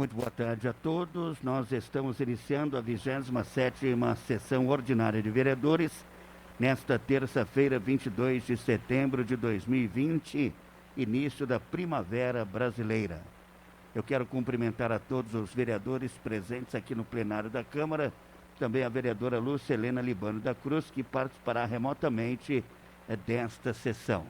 Muito boa tarde a todos. Nós estamos iniciando a 27ª sessão ordinária de vereadores nesta terça-feira, 22 de setembro de 2020, início da primavera brasileira. Eu quero cumprimentar a todos os vereadores presentes aqui no plenário da Câmara, também a vereadora Lúcia Helena Libano da Cruz, que participará remotamente desta sessão.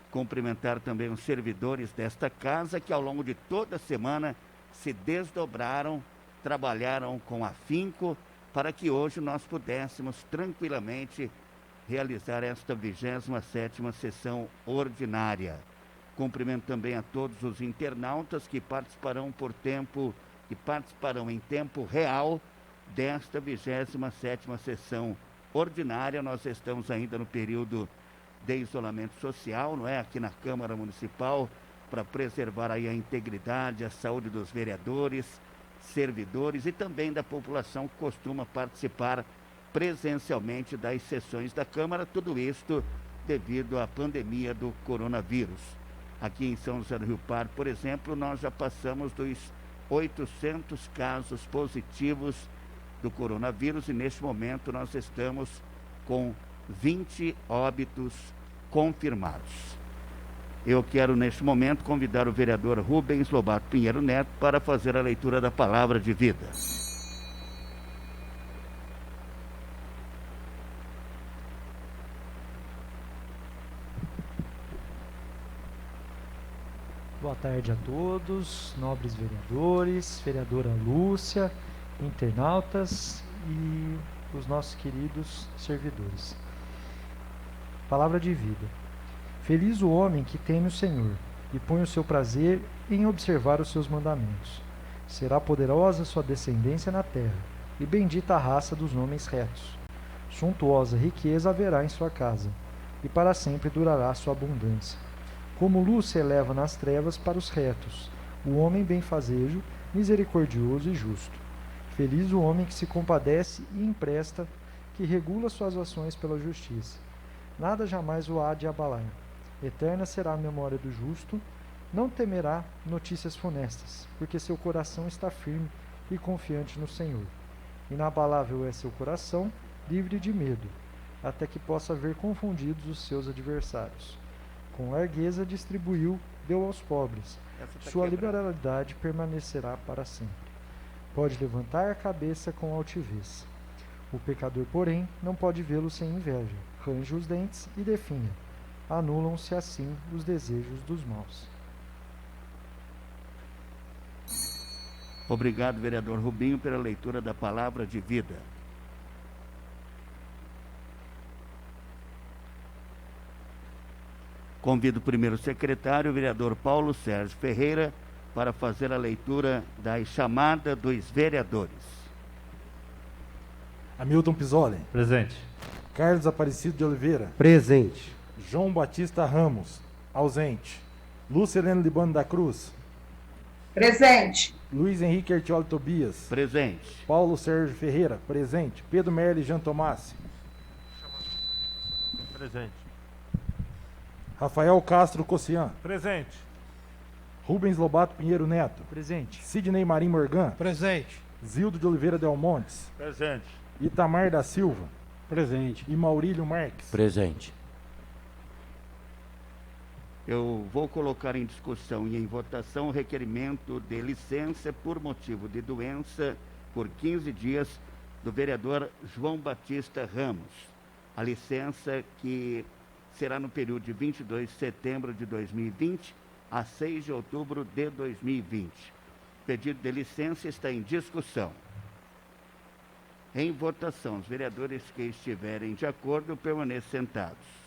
Cumprimentar também os servidores desta casa que ao longo de toda a semana se desdobraram, trabalharam com afinco para que hoje nós pudéssemos tranquilamente realizar esta 27ª sessão ordinária. Cumprimento também a todos os internautas que participarão em tempo real desta 27ª sessão ordinária. Nós estamos ainda no período de isolamento social, não é? Aqui na Câmara Municipal, para preservar aí a integridade, a saúde dos vereadores, servidores e também da população que costuma participar presencialmente das sessões da Câmara, tudo isto devido à pandemia do coronavírus. Aqui em São José do Rio Pardo, por exemplo, nós já passamos dos 800 casos positivos do coronavírus e neste momento nós estamos com 20 óbitos confirmados. Eu quero, neste momento, convidar o vereador Rubens Lobato Pinheiro Neto para fazer a leitura da palavra de vida. Boa tarde a todos, nobres vereadores, vereadora Lúcia, internautas e os nossos queridos servidores. Palavra de vida. Feliz o homem que teme o Senhor e põe o seu prazer em observar os seus mandamentos. Será poderosa sua descendência na terra, e bendita a raça dos homens retos. Suntuosa riqueza haverá em sua casa, e para sempre durará sua abundância. Como luz se eleva nas trevas para os retos, o homem benfazejo, misericordioso e justo. Feliz o homem que se compadece e empresta, que regula suas ações pela justiça. Nada jamais o há de abalar. Eterna será a memória do justo, não temerá notícias funestas, porque seu coração está firme e confiante no Senhor. Inabalável é seu coração, livre de medo, até que possa ver confundidos os seus adversários. Com largueza distribuiu, deu aos pobres. Sua liberalidade permanecerá para sempre. Pode levantar a cabeça com altivez. O pecador, porém, não pode vê-lo sem inveja. Range os dentes e definha. Anulam-se assim os desejos dos maus. Obrigado, vereador Rubinho, pela leitura da palavra de vida. Convido o primeiro secretário, o vereador Paulo Sérgio Ferreira, para fazer a leitura da chamada dos vereadores. Hamilton Pizzoli. Presente. Carlos Aparecido de Oliveira. Presente. João Batista Ramos. Ausente. Lúcia Helena Libano da Cruz. Presente. Luiz Henrique Artioli Tobias. Presente. Paulo Sérgio Ferreira. Presente. Pedro Merli Jean Tomás. Presente. Rafael Castro Cossian. Presente. Rubens Lobato Pinheiro Neto. Presente. Sidney Marim Morgan. Presente. Zildo de Oliveira Del Montes. Presente. Itamar da Silva. Presente. E Maurílio Marques. Presente. Eu vou colocar em discussão e em votação o requerimento de licença por motivo de doença por 15 dias do vereador João Batista Ramos. A licença que será no período de 22 de setembro de 2020 a 6 de outubro de 2020. O pedido de licença está em discussão. Em votação, os vereadores que estiverem de acordo permaneçam sentados.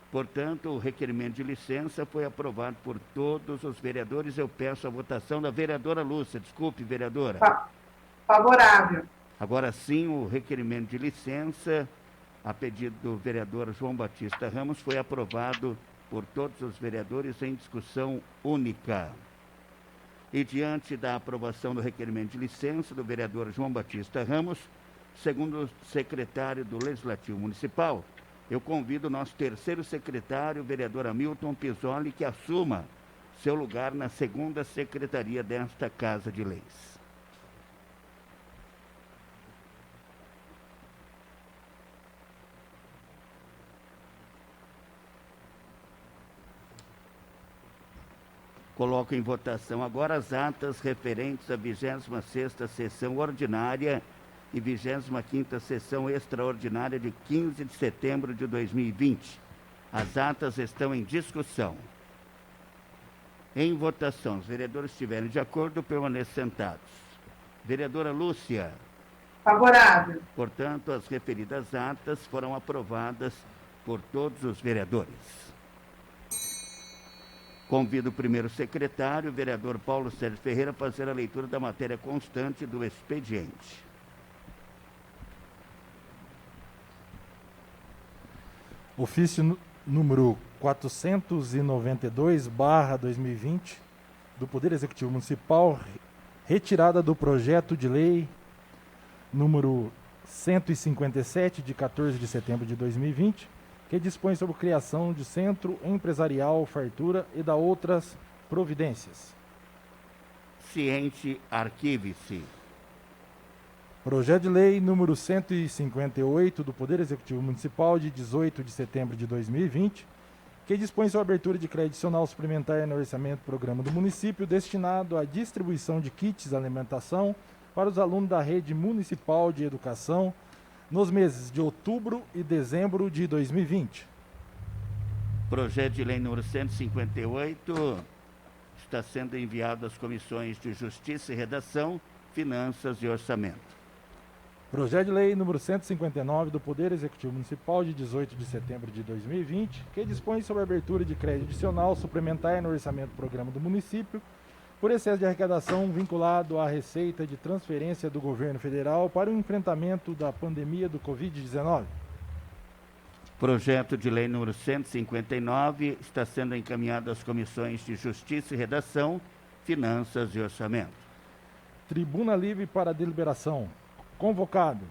Portanto, o requerimento de licença foi aprovado por todos os vereadores. Eu peço a votação da vereadora Lúcia. Desculpe, vereadora. Favorável. Agora sim, o requerimento de licença, a pedido do vereador João Batista Ramos, foi aprovado por todos os vereadores em discussão única. E diante da aprovação do requerimento de licença do vereador João Batista Ramos, segundo o secretário do Legislativo Municipal, eu convido o nosso terceiro secretário, o vereador Hamilton Pizzoli, que assuma seu lugar na segunda secretaria desta Casa de Leis. Coloco em votação agora as atas referentes à 26ª sessão ordinária e 25ª sessão extraordinária de 15 de setembro de 2020. As atas estão em discussão. Em votação, os vereadores estiverem de acordo, permaneçam sentados. Vereadora Lúcia. Favorável. Portanto, as referidas atas foram aprovadas por todos os vereadores. Convido o primeiro secretário, o vereador Paulo Sérgio Ferreira, a fazer a leitura da matéria constante do expediente. Ofício número 492/2020 do Poder Executivo Municipal, retirada do projeto de lei número 157, de 14 de setembro de 2020, que dispõe sobre a criação de Centro Empresarial Fartura e da outras providências. Ciente, arquive-se. Projeto de lei número 158 do Poder Executivo Municipal, de 18 de setembro de 2020, que dispõe sobre a abertura de crédito adicional suplementar no orçamento do programa do município destinado à distribuição de kits de alimentação para os alunos da rede municipal de educação nos meses de outubro e dezembro de 2020. Projeto de lei número 158 está sendo enviado às comissões de Justiça e Redação, Finanças e Orçamento. Projeto de lei número 159 do Poder Executivo Municipal, de 18 de setembro de 2020, que dispõe sobre a abertura de crédito adicional suplementar no orçamento do programa do município por excesso de arrecadação vinculado à receita de transferência do governo federal para o enfrentamento da pandemia do Covid-19. Projeto de lei número 159 está sendo encaminhado às comissões de Justiça e Redação, Finanças e Orçamento. Tribuna livre para deliberação. Convocado: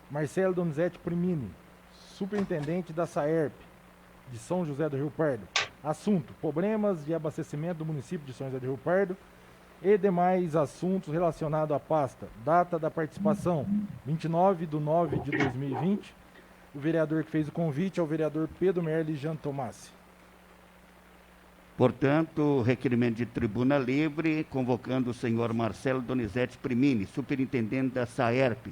Marcelo Donizete Primini, superintendente da SAERP de São José do Rio Pardo. Assunto: problemas de abastecimento do município de São José do Rio Pardo e demais assuntos relacionados à pasta. Data da participação: 29/9/2020. O vereador que fez o convite é o vereador Pedro Merli Jean Tomassi. Portanto, requerimento de tribuna livre, convocando o senhor Marcelo Donizete Primini, superintendente da SAERP,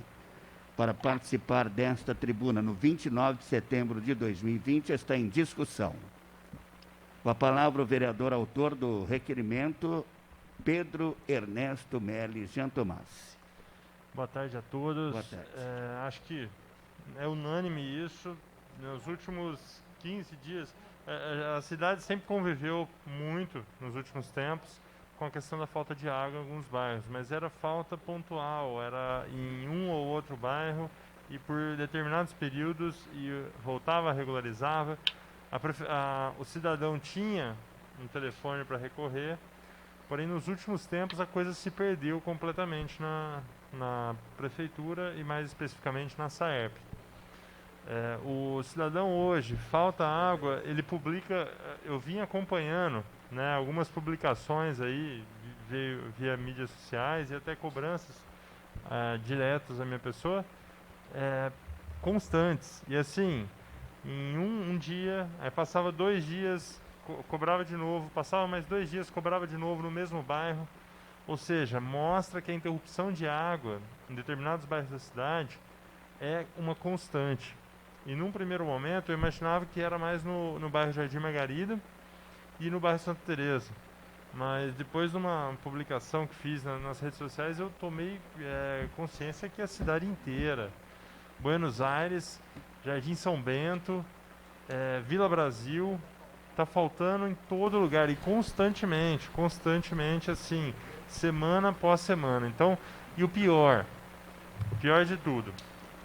para participar desta tribuna no 29 de setembro de 2020, está em discussão. Com a palavra o vereador autor do requerimento, Pedro Ernesto Merli Jean Tomassi. Boa tarde a todos. Boa tarde. Acho que é unânime isso. Nos últimos 15 dias, a cidade sempre conviveu muito nos últimos tempos com a questão da falta de água em alguns bairros, mas era falta pontual, era em um ou outro bairro e por determinados períodos e voltava, regularizava. O cidadão tinha um telefone para recorrer, porém nos últimos tempos a coisa se perdeu completamente na prefeitura e mais especificamente na SAERP. O cidadão hoje, falta água, ele publica, eu vim acompanhando, né, algumas publicações aí via mídias sociais e até cobranças diretas à minha pessoa, constantes. E assim, em um dia, aí passava 2 dias, cobrava de novo, passava mais 2 dias, cobrava de novo no mesmo bairro. Ou seja, mostra que a interrupção de água em determinados bairros da cidade é uma constante. E num primeiro momento eu imaginava que era mais no bairro Jardim Margarida e no bairro Santa Teresa. Mas depois de uma publicação que fiz nas redes sociais, eu tomei consciência que a cidade inteira, Buenos Aires, Jardim São Bento, Vila Brasil, está faltando em todo lugar e constantemente assim, semana após semana. Então, e o pior de tudo,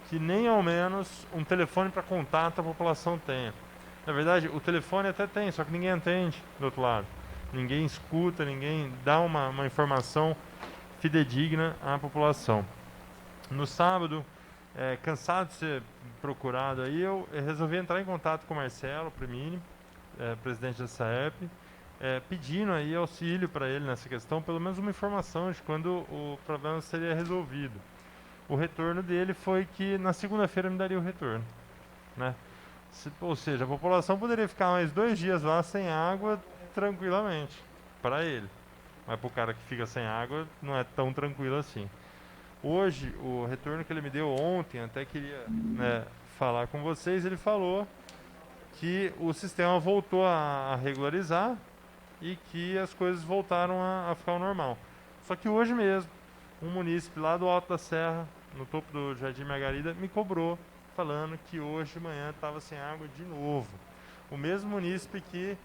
que nem ao menos um telefone para contato a população tenha. Na verdade, o telefone até tem, só que ninguém atende do outro lado. Ninguém escuta, ninguém dá uma informação fidedigna à população. No sábado, cansado de ser procurado aí, eu resolvi entrar em contato com o Marcelo Primini, presidente da SAERP, pedindo aí auxílio para ele nessa questão, pelo menos uma informação de quando o problema seria resolvido. O retorno dele foi que na segunda-feira me daria o retorno, né? Ou seja, a população poderia ficar mais 2 dias lá sem água tranquilamente, para ele. Mas para o cara que fica sem água não é tão tranquilo assim. Hoje, o retorno que ele me deu ontem, até queria, né, falar com vocês, ele falou que o sistema voltou a regularizar e que as coisas voltaram a ficar ao normal. Só que hoje mesmo, um munícipe lá do Alto da Serra, no topo do Jardim Margarida, me cobrou, falando que hoje de manhã estava sem água de novo. O mesmo munícipe que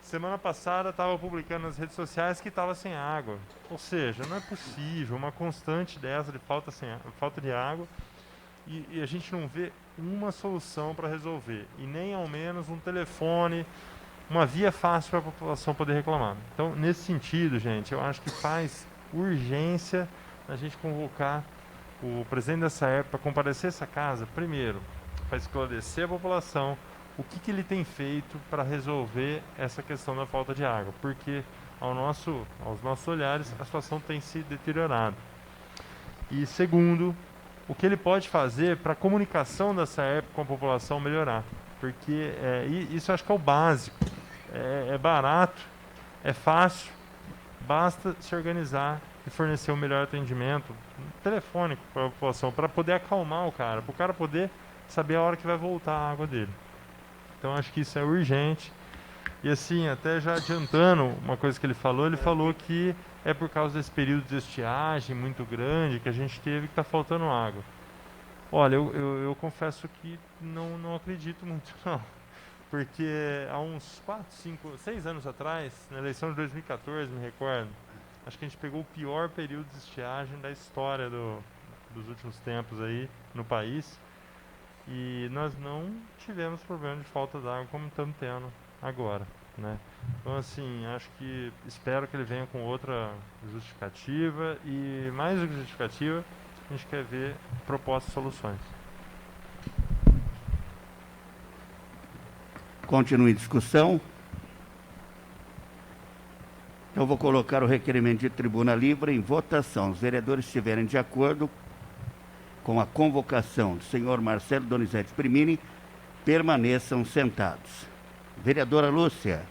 semana passada estava publicando nas redes sociais que estava sem água. Ou seja, não é possível uma constante dessa de falta de água e a gente não vê uma solução para resolver. E nem ao menos um telefone, uma via fácil para a população poder reclamar. Então, nesse sentido, gente, eu acho que faz urgência a gente convocar o presidente da SAERP para comparecer a essa casa, primeiro, para esclarecer a população o que ele tem feito para resolver essa questão da falta de água, porque aos nossos olhares a situação tem se deteriorado. E segundo, o que ele pode fazer para a comunicação da SAERP com a população melhorar, porque isso eu acho que é o básico. É barato, é fácil, basta se organizar e fornecer um melhor atendimento telefônico para a população, para poder acalmar o cara, para o cara poder saber a hora que vai voltar a água dele. Então acho que isso é urgente. E assim, até já adiantando uma coisa que ele falou que é por causa desse período de estiagem muito grande que a gente teve que está faltando água. Olha, eu confesso que não acredito muito não. Porque há uns 6 anos atrás, na eleição de 2014, me recordo, acho que a gente pegou o pior período de estiagem da história dos últimos tempos aí no país. E nós não tivemos problema de falta d'água como estamos tendo agora, né? Então assim, espero que ele venha com outra justificativa e mais do que justificativa, a gente quer ver propostas e soluções. Continue a discussão. Eu vou colocar o requerimento de tribuna livre em votação. Os vereadores estiverem de acordo com a convocação do senhor Marcelo Donizete Primini, permaneçam sentados. Vereadora Lúcia.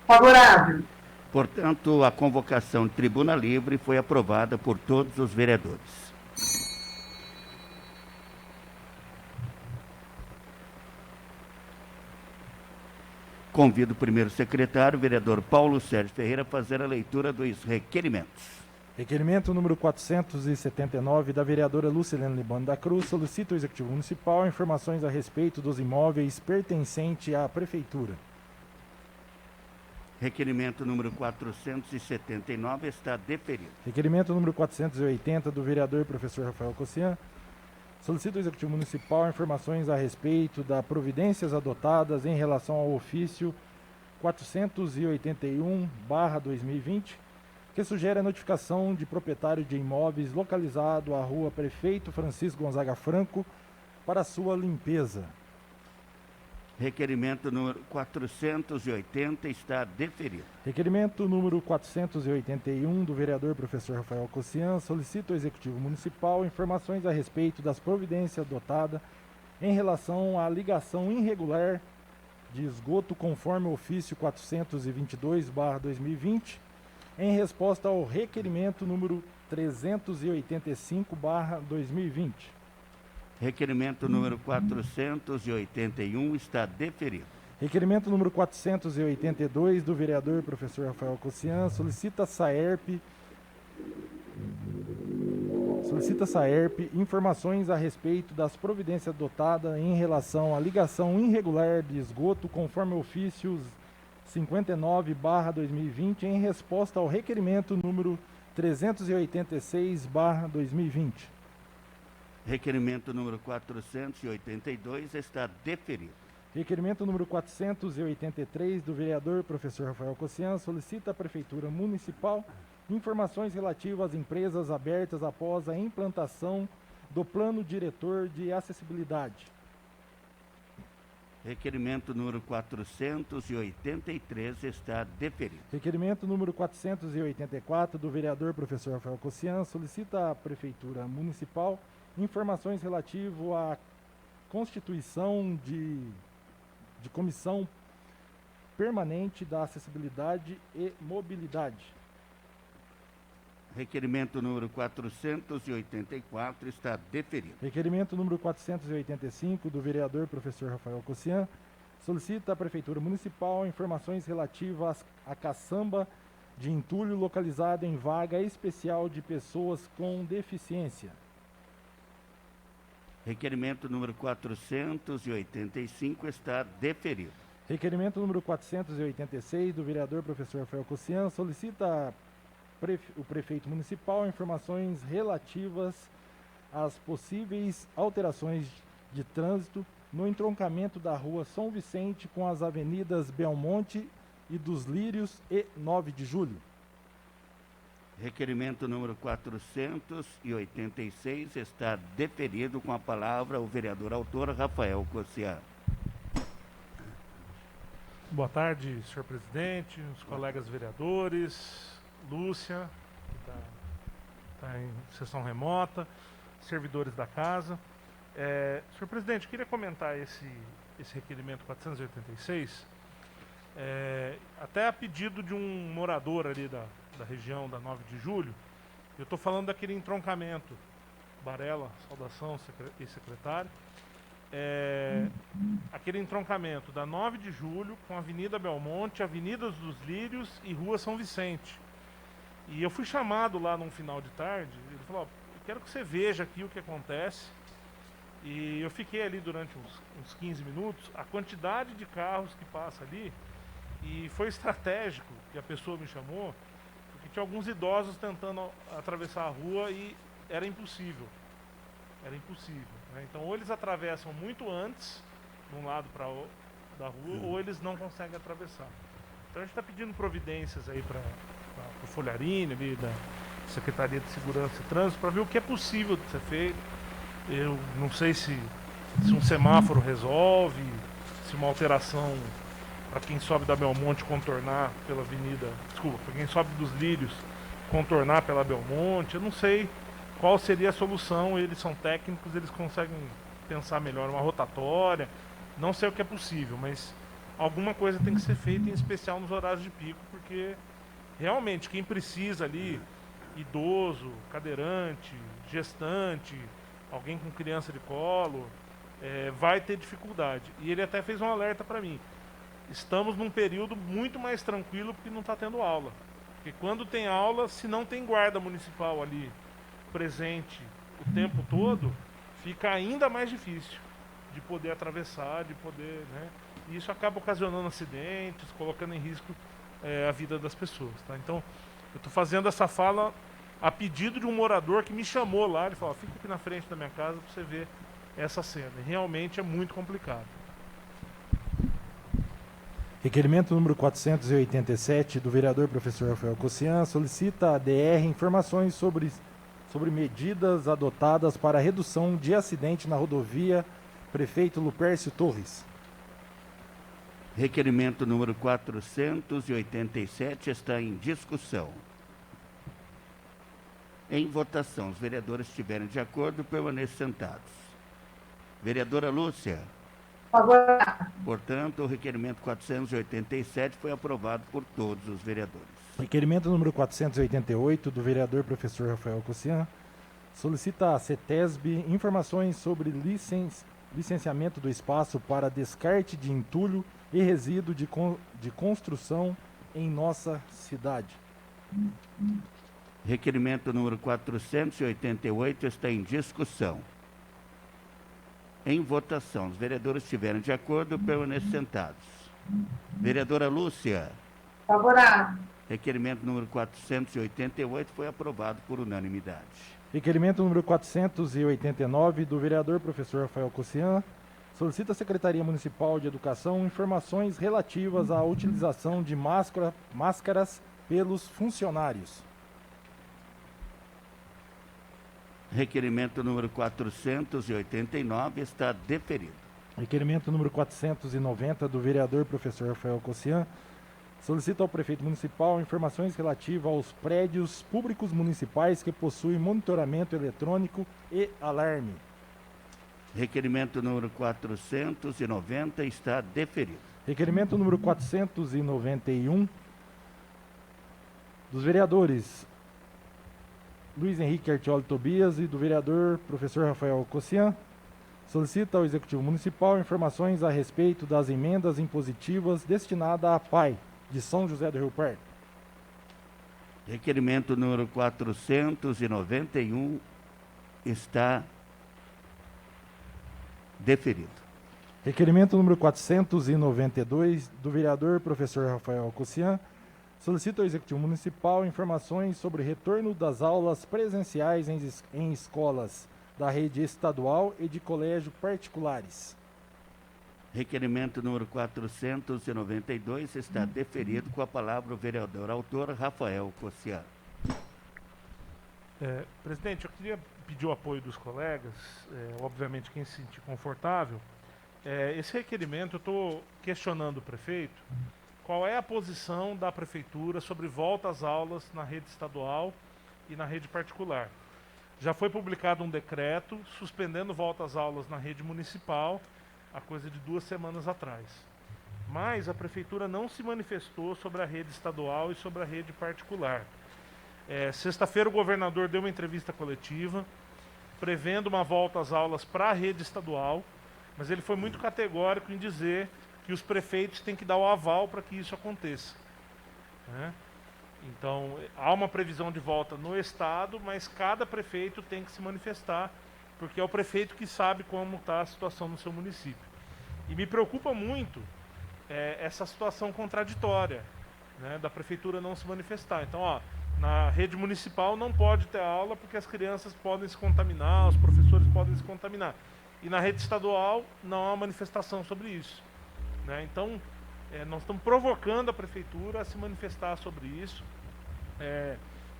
Favorável. Portanto, a convocação de tribuna livre foi aprovada por todos os vereadores. Convido o primeiro secretário, o vereador Paulo Sérgio Ferreira, a fazer a leitura dos requerimentos. Requerimento número 479 da vereadora Lucilene Libano da Cruz solicita ao Executivo Municipal informações a respeito dos imóveis pertencentes à Prefeitura. Requerimento número 479 está deferido. Requerimento número 480 do vereador professor Rafael Cossian solicita ao Executivo Municipal informações a respeito das providências adotadas em relação ao ofício 481/2020, que sugere a notificação de proprietário de imóveis localizado à rua Prefeito Francisco Gonzaga Franco para sua limpeza. Requerimento número 480 está deferido. Requerimento número 481 do vereador professor Rafael Cossian solicita ao Executivo Municipal informações a respeito das providências adotadas em relação à ligação irregular de esgoto conforme o ofício 422/2020, em resposta ao requerimento número 385/2020. Requerimento número 481 está deferido. Requerimento número 482 do vereador professor Rafael Cossian solicita a SAERP informações a respeito das providências adotadas em relação à ligação irregular de esgoto conforme o ofício 59/2020, em resposta ao requerimento número 386/2020. Requerimento número 482 está deferido. Requerimento número 483 do vereador professor Rafael Cossian solicita à Prefeitura Municipal informações relativas às empresas abertas após a implantação do Plano Diretor de Acessibilidade. Requerimento número 483 está deferido. Requerimento número 484 do vereador professor Rafael Cossian solicita à Prefeitura Municipal informações relativo à constituição de comissão permanente da acessibilidade e mobilidade. Requerimento número 484 está deferido. Requerimento número 485 do vereador professor Rafael Cossian solicita à Prefeitura Municipal informações relativas à caçamba de entulho localizada em vaga especial de pessoas com deficiência. Requerimento número 485 está deferido. Requerimento número 486 do vereador professor Rafael Cossian solicita o prefeito municipal informações relativas às possíveis alterações de trânsito no entroncamento da rua São Vicente com as avenidas Belmonte e dos Lírios e 9 de Julho. Requerimento número 486 está deferido. Com a palavra o vereador autor Rafael Cossian. Boa tarde, senhor presidente, os colegas vereadores, Lúcia, que está em sessão remota, servidores da casa. Senhor presidente, eu queria comentar esse requerimento 486, até a pedido de um morador ali da região da 9 de Julho. Eu estou falando daquele entroncamento, Barela, saudação, secretário, aquele entroncamento da 9 de Julho com a Avenida Belmonte, Avenida dos Lírios e Rua São Vicente. E eu fui chamado lá num final de tarde, ele falou, eu quero que você veja aqui o que acontece. E eu fiquei ali durante uns 15 minutos, a quantidade de carros que passa ali, e foi estratégico que a pessoa me chamou, porque tinha alguns idosos tentando atravessar a rua e era impossível. Era impossível, né? Então ou eles atravessam muito antes, de um lado da rua, ou eles não conseguem atravessar. Então a gente está pedindo providências aí para o Folharini, ali da Secretaria de Segurança e Trânsito, para ver o que é possível de ser feito. Eu não sei se um semáforo resolve, se uma alteração para quem sobe da Belmonte contornar pela avenida, desculpa, para quem sobe dos Lírios contornar pela Belmonte, eu não sei qual seria a solução. Eles são técnicos, eles conseguem pensar melhor, uma rotatória, não sei o que é possível, mas alguma coisa tem que ser feita, em especial nos horários de pico, porque realmente quem precisa ali, idoso, cadeirante, gestante, alguém com criança de colo, vai ter dificuldade. E ele até fez um alerta para mim. Estamos num período muito mais tranquilo porque não está tendo aula. Porque quando tem aula, se não tem guarda municipal ali presente o tempo todo, fica ainda mais difícil de poder atravessar, de poder, né? E isso acaba ocasionando acidentes, colocando em risco a vida das pessoas, tá? Então, eu estou fazendo essa fala a pedido de um morador que me chamou lá. Ele falou, fica aqui na frente da minha casa para você ver essa cena. E realmente é muito complicado. Requerimento número 487 do vereador professor Rafael Cossian solicita à DR informações sobre medidas adotadas para a redução de acidente na rodovia Prefeito Lupércio Torres. Requerimento número 487 está em discussão. Em votação, os vereadores estiverem de acordo, permaneçam sentados. Vereadora Lúcia. Favorável. Portanto, o requerimento 487 foi aprovado por todos os vereadores. Requerimento número 488 do vereador professor Rafael Cossian solicita à CETESB informações sobre licenciamento do espaço para descarte de entulho e resíduo de construção em nossa cidade. Requerimento número 488 está em discussão. Em votação, os vereadores estiverem de acordo, permaneçam sentados. Vereadora Lúcia. Favorável. Requerimento número 488 foi aprovado por unanimidade. Requerimento número 489 do vereador professor Rafael Cossian solicita à Secretaria Municipal de Educação informações relativas à utilização de máscaras pelos funcionários. Requerimento número 489 está deferido. Requerimento número 490 do vereador professor Rafael Cossian. Solicita ao prefeito municipal informações relativas aos prédios públicos municipais que possuem monitoramento eletrônico e alarme. Requerimento número 490 está deferido. Requerimento número 491 dos vereadores Luiz Henrique Artioli Tobias e do vereador professor Rafael Cossian. Solicita ao Executivo Municipal informações a respeito das emendas impositivas destinadas à PAI de São José do Rio Pardo. Requerimento número 491 está deferido. Requerimento número 492 do vereador professor Rafael Cossian. Solicita ao Executivo Municipal informações sobre retorno das aulas presenciais em escolas da rede estadual e de colégio particulares. Requerimento número 492 está deferido. Com a palavra o vereador autor Rafael Cossian. Presidente, eu queria pedir o apoio dos colegas, obviamente quem se sentir confortável. Esse requerimento, eu estou questionando o prefeito, qual é a posição da prefeitura sobre volta às aulas na rede estadual e na rede particular. Já foi publicado um decreto suspendendo volta às aulas na rede municipal, há coisa de 2 semanas atrás. Mas a prefeitura não se manifestou sobre a rede estadual e sobre a rede particular. Sexta-feira o governador deu uma entrevista coletiva, prevendo uma volta às aulas para a rede estadual, mas ele foi muito categórico em dizer que os prefeitos têm que dar o aval para que isso aconteça, né? Então, há uma previsão de volta no estado, mas cada prefeito tem que se manifestar, porque é o prefeito que sabe como está a situação no seu município. E me preocupa muito essa situação contraditória, né, da prefeitura não se manifestar. Então, na rede municipal não pode ter aula porque as crianças podem se contaminar, os professores podem se contaminar. E na rede estadual não há manifestação sobre isso, né? Então, nós estamos provocando a prefeitura a se manifestar sobre isso,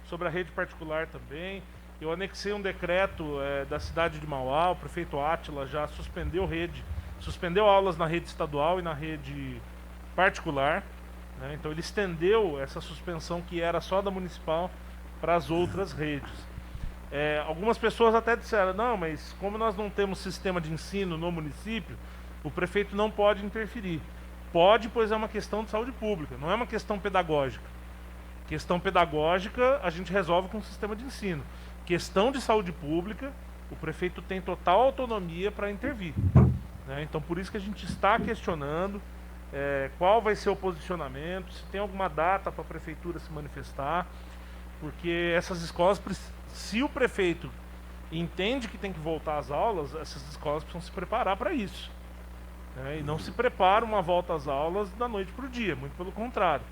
sobre a rede particular também. Eu anexei um decreto da cidade de Mauá, o prefeito Átila já suspendeu aulas na rede estadual e na rede particular, né? Então ele estendeu essa suspensão que era só da municipal para as outras redes. Algumas pessoas até disseram, não, mas como nós não temos sistema de ensino no município, o prefeito não pode interferir. Pode, pois é uma questão de saúde pública, não é uma questão pedagógica. Questão pedagógica a gente resolve com o sistema de ensino. Questão de saúde pública, o prefeito tem total autonomia para intervir, né? Então por isso que a gente está questionando qual vai ser o posicionamento, se tem alguma data para a prefeitura se manifestar, porque essas escolas, se o prefeito entende que tem que voltar às aulas, essas escolas precisam se preparar para isso, né? E não se prepara uma volta às aulas da noite para o dia, muito pelo contrário.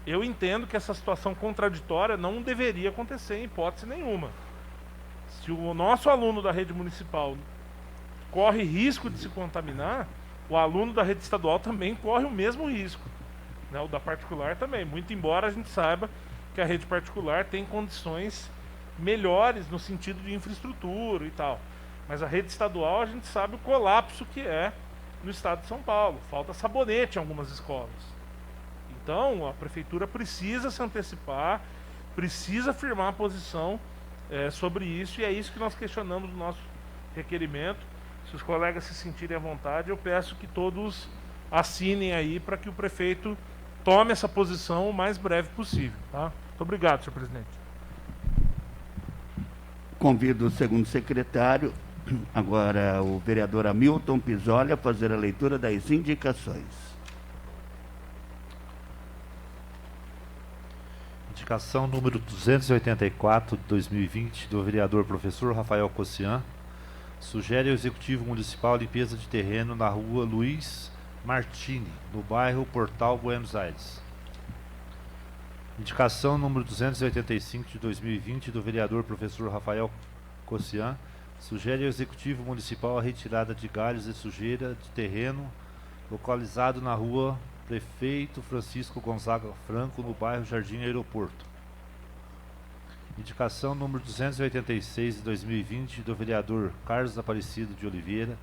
Eu entendo que essa situação contraditória não deveria acontecer em hipótese nenhuma. Se o nosso aluno da rede municipal corre risco de se contaminar, o aluno da rede estadual também corre o mesmo risco, né? O da particular também, muito embora a gente saiba que a rede particular tem condições melhores no sentido de infraestrutura e tal. Mas a rede estadual a gente sabe o colapso que é no estado de São Paulo. Falta sabonete em algumas escolas. Então a prefeitura precisa se antecipar, precisa firmar a posição sobre isso, e é isso que nós questionamos no nosso requerimento. Se os colegas se sentirem à vontade, eu peço que todos assinem aí para que o prefeito tome essa posição o mais breve possível, tá? Muito obrigado, senhor presidente. Convido o segundo secretário, agora o vereador Hamilton Pizzoli, a fazer a leitura das indicações. Indicação número 284 de 2020 do vereador professor Rafael Cossian. Sugere ao Executivo Municipal a limpeza de terreno na rua Luiz Martini, no bairro Portal Buenos Aires. Indicação número 285 de 2020 do vereador professor Rafael Cossian. Sugere ao Executivo Municipal a retirada de galhos e sujeira de terreno localizado na rua Prefeito Francisco Gonzaga Franco, no bairro Jardim Aeroporto. Indicação número 286 de 2020 do vereador Carlos Aparecido de Oliveira.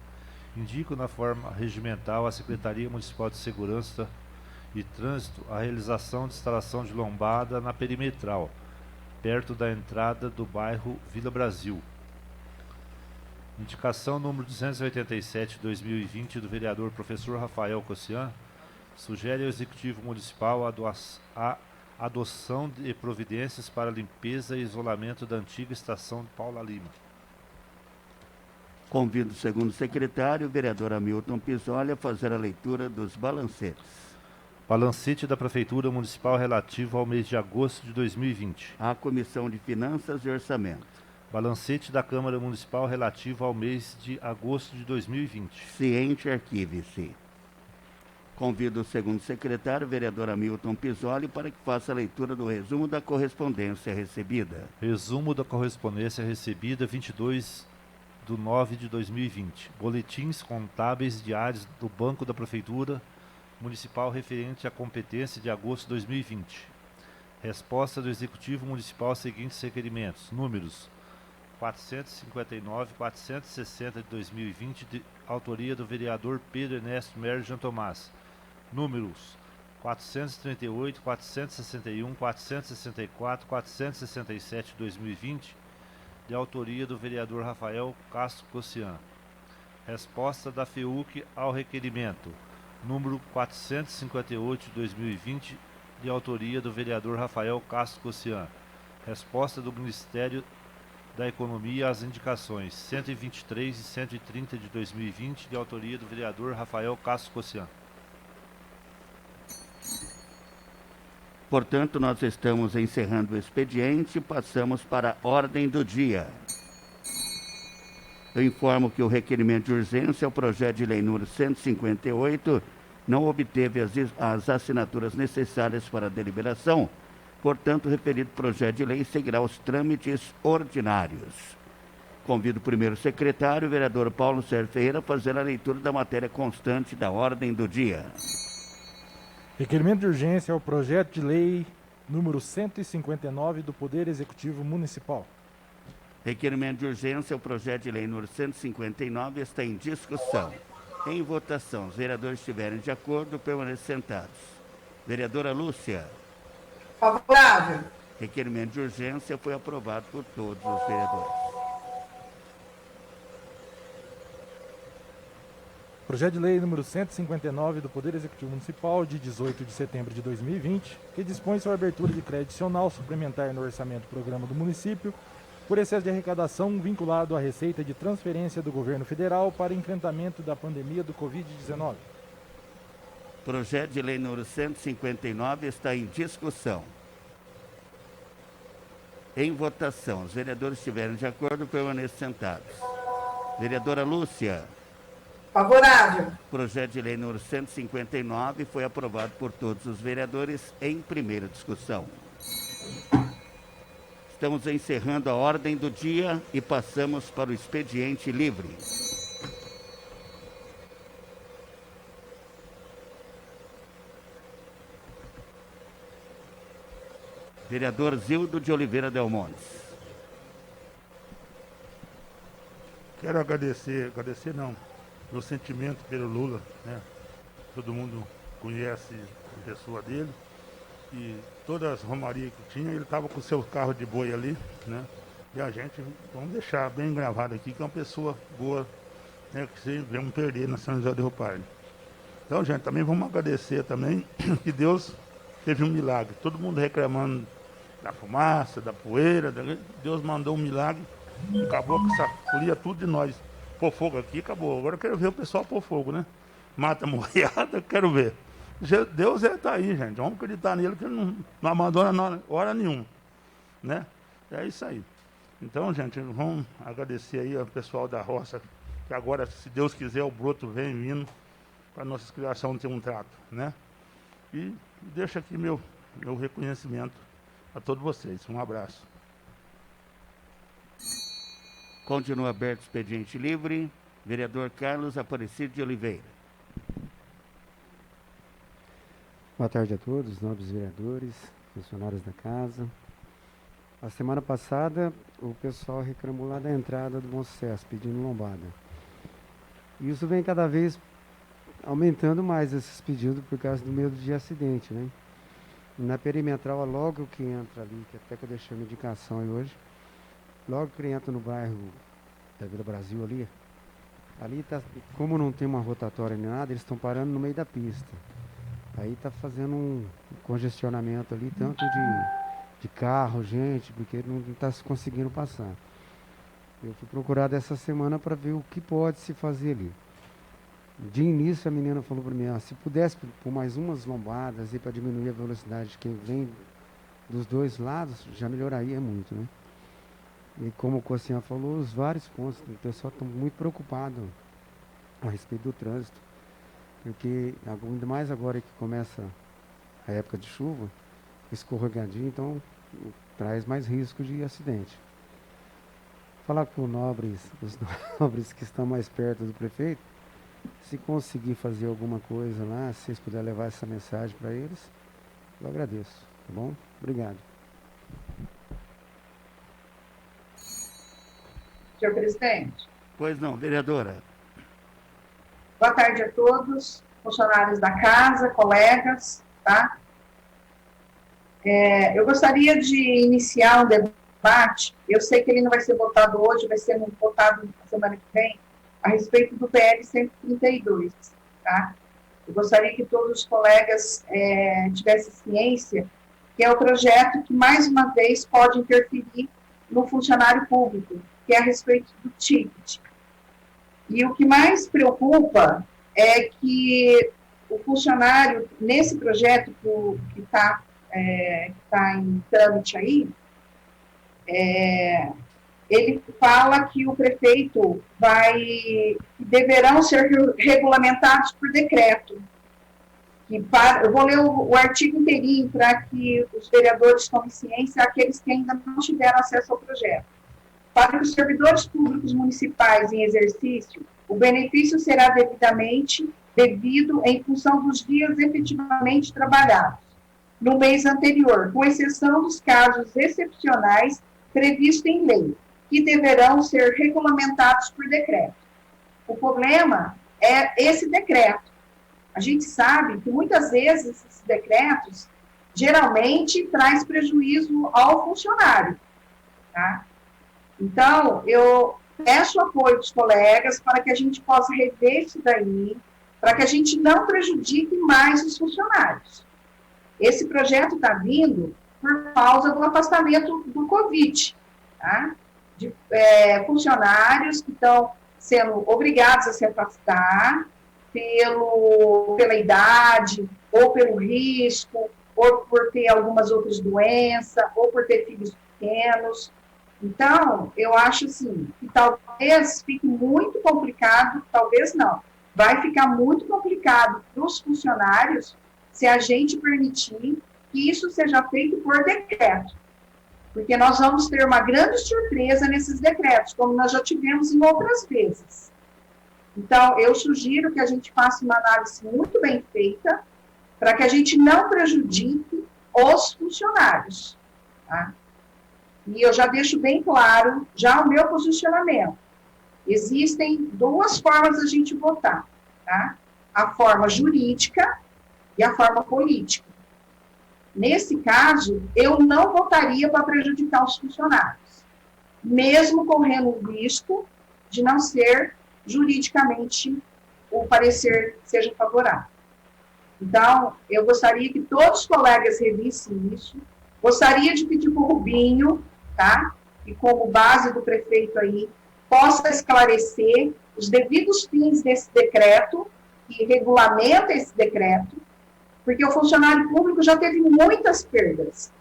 Indico na forma regimental a Secretaria Municipal de Segurança e Trânsito a realização de instalação de lombada na perimetral, perto da entrada do bairro Vila Brasil. Indicação número 287/2020 do vereador professor Rafael Cossian sugere ao Executivo Municipal a adoção de providências para limpeza e isolamento da antiga estação de Paula Lima. Convido o segundo secretário, o vereador Hamilton Pisoli, a fazer a leitura dos balancetes. Balancete da Prefeitura Municipal relativo ao mês de agosto de 2020. À Comissão de Finanças e Orçamento. Balancete da Câmara Municipal relativo ao mês de agosto de 2020. Ciente, arquive-se. Convido o segundo secretário, o vereador Hamilton Pisoli, para que faça a leitura do resumo da correspondência recebida. Resumo da correspondência recebida 22/9/2020. Boletins contábeis diários do Banco da Prefeitura Municipal referente à competência de agosto de 2020. Resposta do Executivo Municipal aos seguintes requerimentos. Números 459 e 460 de 2020, de autoria do vereador Pedro Ernesto Merjan Tomás. Números 438, 461, 464, 467 de 2020, de autoria do vereador Rafael Castro Cossian. Resposta da FEUC ao requerimento. Número 458 de 2020, de autoria do vereador Rafael Castro Cossian. Resposta do Ministério da Economia às indicações 123 e 130 de 2020, de autoria do vereador Rafael Castro Cossian. Portanto, nós estamos encerrando o expediente e passamos para a ordem do dia. Eu informo que o requerimento de urgência, o projeto de lei número 158, não obteve as assinaturas necessárias para a deliberação. Portanto, o referido projeto de lei seguirá os trâmites ordinários. Convido o primeiro secretário, o vereador Paulo Sérgio Ferreira, a fazer a leitura da matéria constante da ordem do dia. Requerimento de urgência é o projeto de lei número 159 do Poder Executivo Municipal. Requerimento de urgência, o projeto de lei número 159 está em discussão. Em votação, os vereadores estiverem de acordo, permaneçam sentados. Vereadora Lúcia. Favorável. Requerimento de urgência foi aprovado por todos os vereadores. Projeto de lei número 159 do Poder Executivo Municipal, de 18 de setembro de 2020, que dispõe sobre a abertura de crédito adicional suplementar no orçamento do programa do município por excesso de arrecadação vinculado à receita de transferência do governo federal para enfrentamento da pandemia do Covid-19. Projeto de lei número 159 está em discussão. Em votação, os vereadores estiverem de acordo, permaneçam sentados. Vereadora Lúcia. Favorável. Projeto de lei número 159 foi aprovado por todos os vereadores em primeira discussão. Estamos encerrando a ordem do dia e passamos para o expediente livre. Vereador Zildo de Oliveira Del Montes. Quero agradecer não, meu sentimento pelo Lula, né? Todo mundo conhece a pessoa dele e todas as romarias que tinha, ele estava com o seu carro de boi ali, né? E a gente, vamos deixar bem gravado aqui, que é uma pessoa boa, né? Que vocês vão perder na São José do Rio Pardo. Então, gente, também vamos agradecer também que Deus teve um milagre. Todo mundo reclamando da fumaça, da poeira, Deus mandou um milagre, acabou com essa folia tudo de nós. Pôr fogo aqui, acabou. Agora eu quero ver o pessoal pôr fogo, né? Mata morreada, quero ver. Deus está aí, gente. Vamos acreditar nele, que ele não abandona hora nenhuma, né? É isso aí. Então, gente, vamos agradecer aí ao pessoal da roça, que agora, se Deus quiser, o broto vem vindo para nossa criação ter um trato, né? E deixo aqui meu reconhecimento a todos vocês. Um abraço. Continua aberto o expediente livre. Vereador Carlos Aparecido de Oliveira. Boa tarde a todos, nobres vereadores, funcionários da casa. A semana passada, o pessoal reclamou lá da entrada do Bom Sucesso, pedindo lombada. Isso vem cada vez aumentando mais esses pedidos por causa do medo de acidente, né? Na perimetral, logo que entra ali, que até que eu deixei uma indicação aí hoje, logo que entra no bairro da Vila Brasil ali tá, como não tem uma rotatória nem nada, eles estão parando no meio da pista. Aí tá fazendo um congestionamento ali, tanto de carro, gente, porque não está se conseguindo passar. Eu fui procurar essa semana para ver o que pode se fazer ali. De início a menina falou para mim, se pudesse por mais umas lombadas para diminuir a velocidade de quem vem dos dois lados, já melhoraria muito, né? E como o Cossian falou, os vários pontos, o pessoal está muito preocupado a respeito do trânsito, porque ainda mais agora que começa a época de chuva, escorregadinho, então traz mais risco de acidente. Falar com os nobres que estão mais perto do prefeito, se conseguir fazer alguma coisa lá, se vocês puderem levar essa mensagem para eles, eu agradeço, tá bom? Obrigado. Senhor presidente. Pois não, vereadora. Boa tarde a todos, funcionários da casa, colegas, tá? Eu gostaria de iniciar um debate, eu sei que ele não vai ser votado hoje, vai ser votado na semana que vem, a respeito do PL 132, tá? Eu gostaria que todos os colegas tivessem ciência que é o projeto que, mais uma vez, pode interferir no funcionário público, que é a respeito do ticket. E o que mais preocupa é que o funcionário, nesse projeto que está em trâmite aí, ele fala que o prefeito deverão ser regulamentados por decreto. Eu vou ler o artigo inteirinho para que os vereadores tomem ciência, aqueles que ainda não tiveram acesso ao projeto. Para os servidores públicos municipais em exercício, o benefício será devido em função dos dias efetivamente trabalhados no mês anterior, com exceção dos casos excepcionais previstos em lei, que deverão ser regulamentados por decreto. O problema é esse decreto. A gente sabe que muitas vezes esses decretos geralmente traz prejuízo ao funcionário, tá? Então, eu peço apoio dos colegas para que a gente possa rever isso daí, para que a gente não prejudique mais os funcionários. Esse projeto está vindo por causa do afastamento do Covid, tá? De funcionários que estão sendo obrigados a se afastar pela idade, ou pelo risco, ou por ter algumas outras doenças, ou por ter filhos pequenos. Então, eu acho assim, que talvez fique muito complicado, talvez não, vai ficar muito complicado para os funcionários se a gente permitir que isso seja feito por decreto. Porque nós vamos ter uma grande surpresa nesses decretos, como nós já tivemos em outras vezes. Então, eu sugiro que a gente faça uma análise muito bem feita, para que a gente não prejudique os funcionários, tá? E eu já deixo bem claro, já o meu posicionamento. Existem duas formas da gente votar, tá? A forma jurídica e a forma política. Nesse caso, eu não votaria para prejudicar os funcionários, mesmo correndo o risco de não ser juridicamente o parecer seja favorável. Então, eu gostaria que todos os colegas revissem isso. Gostaria de pedir para o Rubinho, tá? E como base do prefeito aí, possa esclarecer os devidos fins desse decreto, que regulamenta esse decreto, porque o funcionário público já teve muitas perdas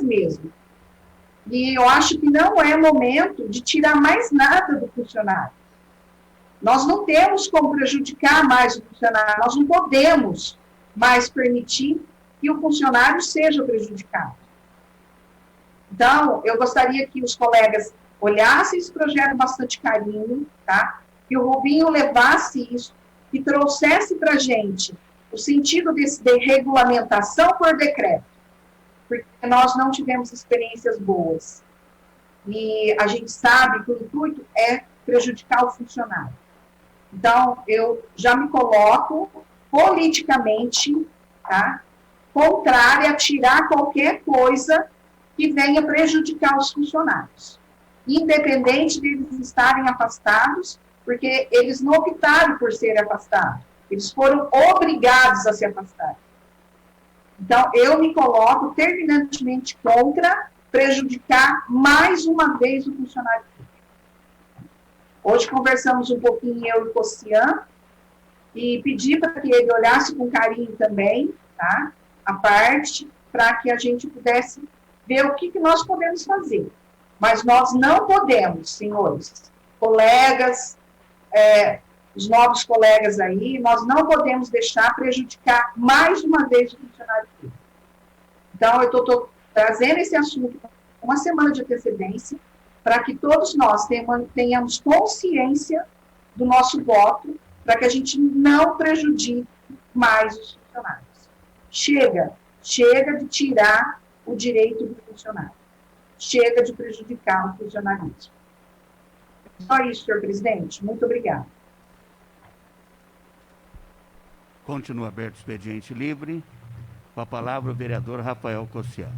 mesmo. E eu acho que não é momento de tirar mais nada do funcionário. Nós não temos como prejudicar mais o funcionário, nós não podemos mais permitir que o funcionário seja prejudicado. Então, eu gostaria que os colegas olhassem esse projeto com bastante carinho, tá? Que o Rubinho levasse isso, que trouxesse para a gente o sentido de regulamentação por decreto, porque nós não tivemos experiências boas. E a gente sabe que o intuito é prejudicar o funcionário. Então, eu já me coloco politicamente, tá, contrária a tirar qualquer coisa que venha prejudicar os funcionários, independente de eles estarem afastados, porque eles não optaram por ser afastados, eles foram obrigados a se afastar. Então, eu me coloco terminantemente contra prejudicar mais uma vez o funcionário público. Hoje conversamos um pouquinho, eu e o Cossian, e pedi para que ele olhasse com carinho também, tá, a parte, para que a gente pudesse ver o que nós podemos fazer. Mas nós não podemos, senhores, colegas, os novos colegas aí, nós não podemos deixar prejudicar mais uma vez o funcionário público. Então, eu estou trazendo esse assunto com uma semana de antecedência, para que todos nós tenhamos consciência do nosso voto, para que a gente não prejudique mais os funcionários. Chega de tirar o direito do funcionário. Chega de prejudicar o funcionalismo. Só isso, senhor presidente. Muito obrigada. Continua aberto o expediente livre. Com a palavra o vereador Rafael Cossian.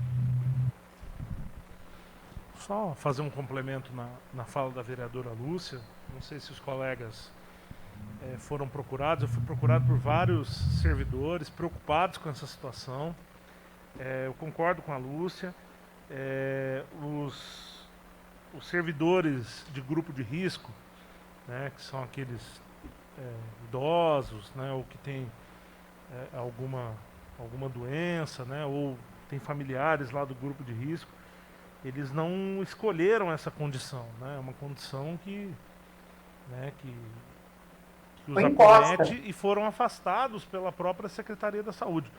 Só fazer um complemento na fala da vereadora Lúcia. Não sei se os colegas foram procurados. Eu fui procurado por vários servidores preocupados com essa situação. Eu concordo com a Lúcia. Os servidores de grupo de risco, né, que são aqueles idosos, né, ou que têm alguma doença, né, ou tem familiares lá do grupo de risco, eles não escolheram essa condição, né, é uma condição que os acomete e foram afastados pela própria Secretaria da Saúde.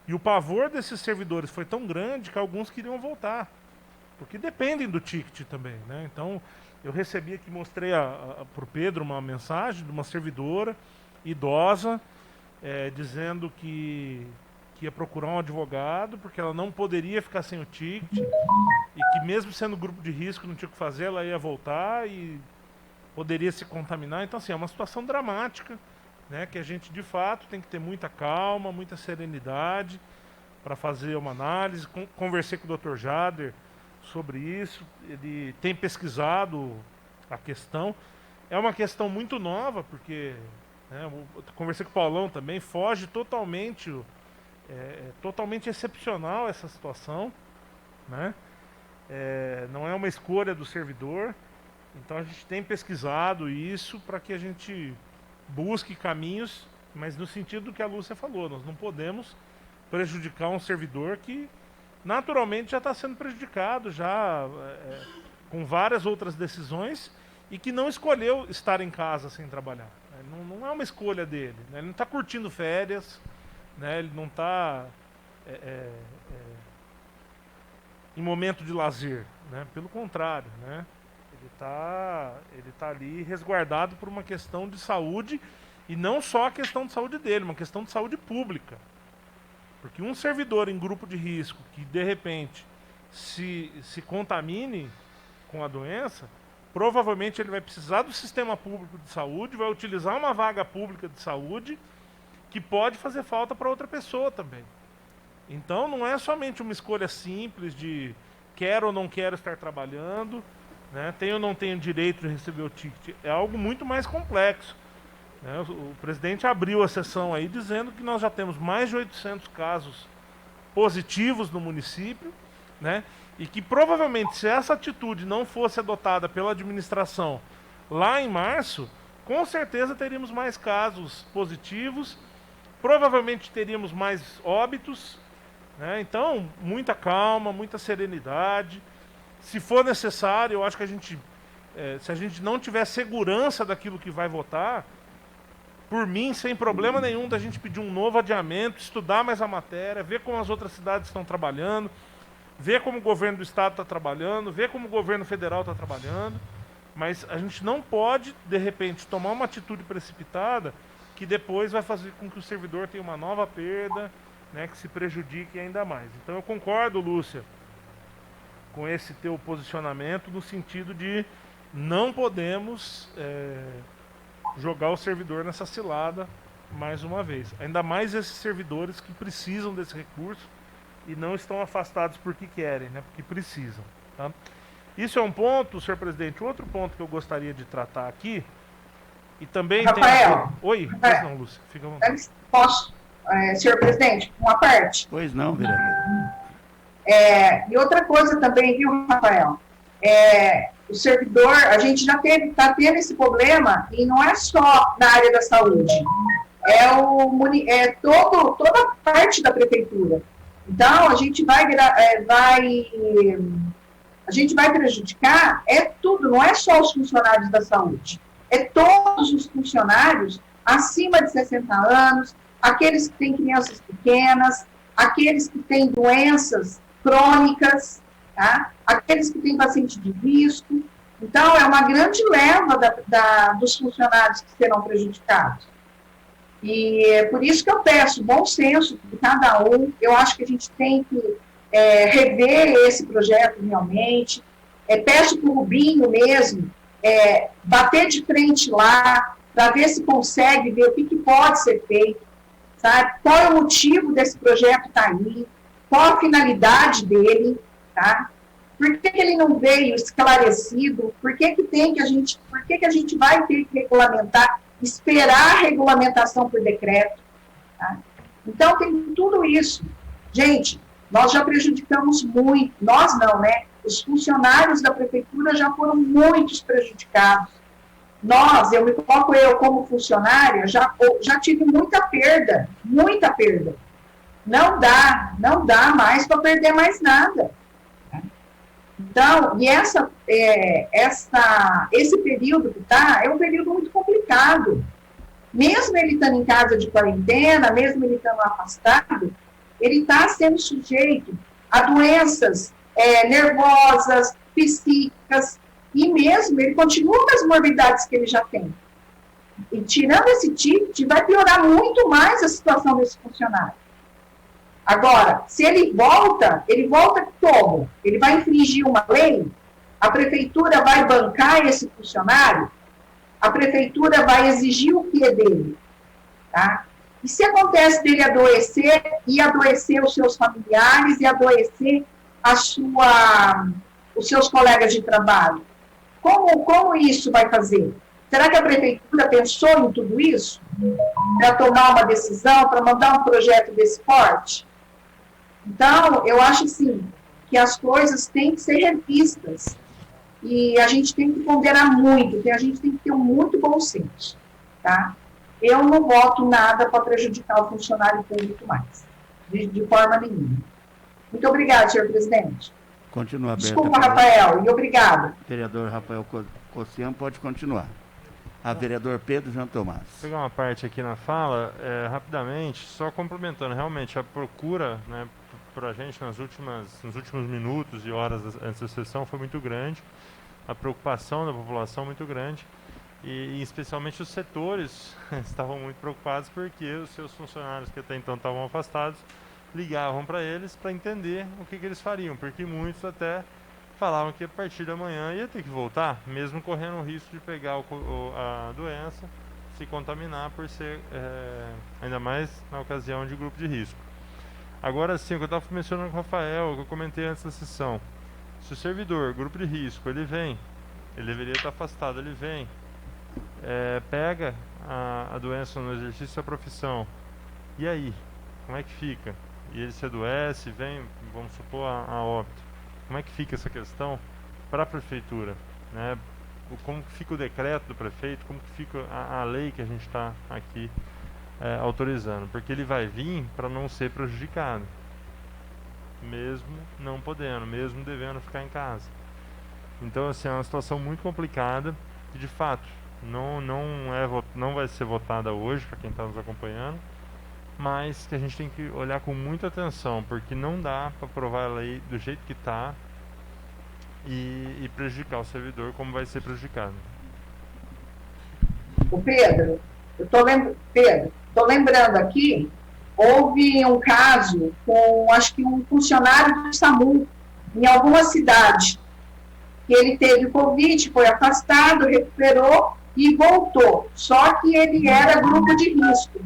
E o pavor desses servidores foi tão grande que alguns queriam voltar, porque dependem do ticket também, né? Então, eu recebi aqui, mostrei para o Pedro uma mensagem de uma servidora idosa, dizendo que ia procurar um advogado, porque ela não poderia ficar sem o ticket, e que mesmo sendo grupo de risco, não tinha o que fazer, ela ia voltar e poderia se contaminar. Então, assim, é uma situação dramática, né, que a gente, de fato, tem que ter muita calma, muita serenidade para fazer uma análise. Conversei com o Dr. Jader sobre isso, ele tem pesquisado a questão. É uma questão muito nova, porque, né, eu conversei com o Paulão também, foge totalmente, totalmente excepcional essa situação, né? Não é uma escolha do servidor. Então a gente tem pesquisado isso para que a gente busque caminhos, mas no sentido do que a Lúcia falou, nós não podemos prejudicar um servidor que naturalmente já está sendo prejudicado, já com várias outras decisões, e que não escolheu estar em casa sem trabalhar. Não é uma escolha dele, né? Ele não está curtindo férias, né? Ele não está em momento de lazer, né? Pelo contrário, né? Ele tá ali resguardado por uma questão de saúde, e não só a questão de saúde dele, uma questão de saúde pública. Porque um servidor em grupo de risco que, de repente, se contamine com a doença, provavelmente ele vai precisar do sistema público de saúde, vai utilizar uma vaga pública de saúde que pode fazer falta para outra pessoa também. Então não é somente uma escolha simples de quero ou não quero estar trabalhando, né, tenho ou não tenho direito de receber o ticket. É algo muito mais complexo, né? O presidente abriu a sessão aí dizendo que nós já temos mais de 800 casos positivos no município, né? E que provavelmente, se essa atitude não fosse adotada pela administração lá em março, com certeza teríamos mais casos positivos, provavelmente teríamos mais óbitos, né? Então, muita calma, muita serenidade. Se for necessário, eu acho que se a gente não tiver segurança daquilo que vai votar, por mim, sem problema nenhum, da gente pedir um novo adiamento, estudar mais a matéria, ver como as outras cidades estão trabalhando, ver como o governo do estado está trabalhando, ver como o governo federal está trabalhando, mas a gente não pode, de repente, tomar uma atitude precipitada que depois vai fazer com que o servidor tenha uma nova perda, né, que se prejudique ainda mais. Então eu concordo, Lúcia, com esse teu posicionamento, no sentido de não podemos jogar o servidor nessa cilada mais uma vez. Ainda mais esses servidores que precisam desse recurso e não estão afastados porque querem, né? Porque precisam. Tá? Isso é um ponto, senhor presidente. Outro ponto que eu gostaria de tratar aqui, e também Rafael, tem... Oi, Rafael, pois não, Lúcia, fica à vontade. Posso, senhor presidente, uma parte? Pois não, vereador. E outra coisa também, viu, Rafael? O servidor, a gente já está tendo esse problema, e não é só na área da saúde, toda parte da prefeitura. Então, a gente vai prejudicar tudo, não é só os funcionários da saúde, é todos os funcionários acima de 60 anos, aqueles que têm crianças pequenas, aqueles que têm doenças crônicas, tá? Aqueles que têm paciente de risco. Então, é uma grande leva dos funcionários que serão prejudicados. E é por isso que eu peço bom senso de cada um. Eu acho que a gente tem que rever esse projeto realmente. Peço para o Rubinho mesmo bater de frente lá, para ver se consegue ver o que pode ser feito, sabe? Qual é o motivo desse projeto estar aí, qual a finalidade dele, tá? Por que ele não veio esclarecido? Por que a gente vai ter que regulamentar, esperar a regulamentação por decreto? Tá? Então, tem tudo isso. Gente, nós já prejudicamos muito, nós não, né? Os funcionários da prefeitura já foram muitos prejudicados. Eu como funcionária, já tive muita perda. Não dá mais para perder mais nada. Então, e esse período que está, é um período muito complicado. Mesmo ele estando em casa de quarentena, mesmo ele estando afastado, ele está sendo sujeito a doenças nervosas, psíquicas, e mesmo ele continua com as morbidades que ele já tem. E tirando esse ticket, vai piorar muito mais a situação desse funcionário. Agora, se ele volta como? Ele vai infringir uma lei? A prefeitura vai bancar esse funcionário? A prefeitura vai exigir o que dele? Tá? E se acontece dele adoecer, e adoecer os seus familiares, e adoecer os seus colegas de trabalho? Como isso vai fazer? Será que a prefeitura pensou em tudo isso? Para tomar uma decisão, para mandar um projeto desse porte? Então, eu acho, assim, que as coisas têm que ser revistas. E a gente tem que ponderar muito, a gente tem que ter muito bom senso, tá? Eu não voto nada para prejudicar o funcionário público mais, de forma nenhuma. Muito obrigada, senhor presidente. Continua aberta. Desculpa, Rafael, e obrigado. Vereador Rafael Cossian, pode continuar. Vereador Pedro Jean Tomás. Vou pegar uma parte aqui na fala, rapidamente, só complementando, realmente, a procura, né, para a gente nos últimos minutos e horas antes da sessão foi muito grande, a preocupação da população muito grande, e especialmente os setores estavam muito preocupados porque os seus funcionários que até então estavam afastados ligavam para eles para entender o que eles fariam, porque muitos até falavam que a partir da manhã ia ter que voltar, mesmo correndo o risco de pegar a doença, se contaminar por ser, ainda mais na ocasião de grupo de risco. Agora sim, o que eu estava mencionando com o Rafael, o que eu comentei antes da sessão, se o servidor, grupo de risco, ele deveria estar afastado, ele vem, pega a doença no exercício da profissão, e aí, como é que fica? E ele se adoece, vem, vamos supor, a óbito. Como é que fica essa questão para a prefeitura? Né? Como que fica o decreto do prefeito? Como que fica a lei que a gente está aqui autorizando? Porque ele vai vir para não ser prejudicado, mesmo não podendo, mesmo devendo ficar em casa. Então, assim, é uma situação muito complicada que, de fato, não vai ser votada hoje, para quem está nos acompanhando, mas que a gente tem que olhar com muita atenção, porque não dá para aprovar a lei do jeito que está e prejudicar o servidor como vai ser prejudicado. Pedro, estou lembrando aqui, houve um caso com, acho que um funcionário do SAMU, em alguma cidade, que ele teve Covid, foi afastado, recuperou, e voltou. Só que ele era grupo de risco.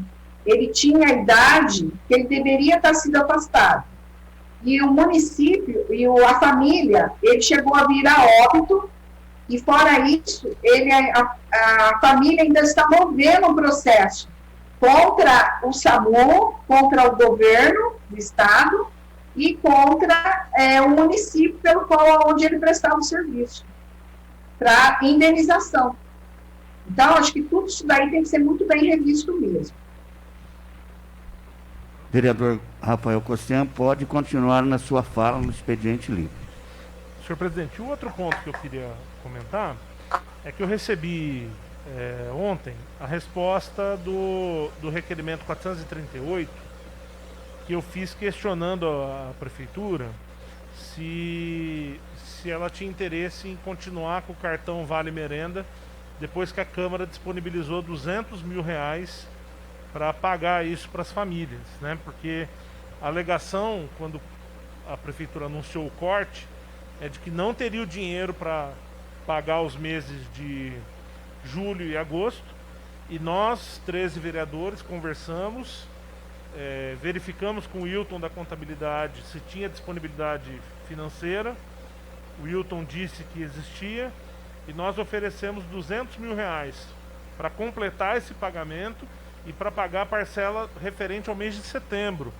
Ele tinha a idade que ele deveria estar sido afastado. E o município e a família, ele chegou a vir a óbito, e fora isso, a família ainda está movendo um processo contra o SAMU, contra o governo do estado e contra o município pelo qual onde ele prestava o serviço, para indenização. Então, acho que tudo isso daí tem que ser muito bem revisto mesmo. Vereador Rafael Cossian, pode continuar na sua fala no expediente livre. Senhor presidente, o outro ponto que eu queria comentar é que eu recebi ontem a resposta do requerimento 438, que eu fiz questionando a prefeitura se ela tinha interesse em continuar com o cartão Vale Merenda depois que a Câmara disponibilizou R$200 mil para pagar isso para as famílias, né? Porque a alegação, quando a prefeitura anunciou o corte, é de que não teria o dinheiro para pagar os meses de julho e agosto, e nós, 13 vereadores, conversamos, verificamos com o Wilton da contabilidade se tinha disponibilidade financeira. O Wilton disse que existia, e nós oferecemos R$200 mil para completar esse pagamento e para pagar a parcela referente ao mês de setembro,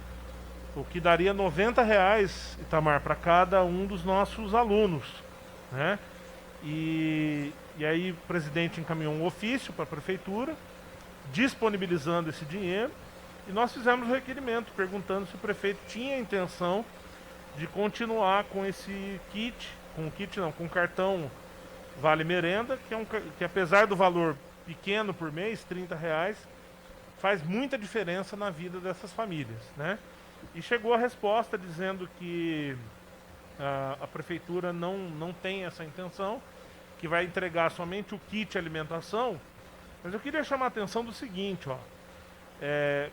o que daria R$90, Itamar, para cada um dos nossos alunos, né? E aí o presidente encaminhou um ofício para a prefeitura disponibilizando esse dinheiro, e nós fizemos o requerimento perguntando se o prefeito tinha a intenção de continuar com esse com o cartão Vale Merenda, que apesar do valor pequeno por mês, R$30, faz muita diferença na vida dessas famílias, né? E chegou a resposta dizendo que a prefeitura não tem essa intenção, que vai entregar somente o kit alimentação. Mas eu queria chamar a atenção do seguinte, ó.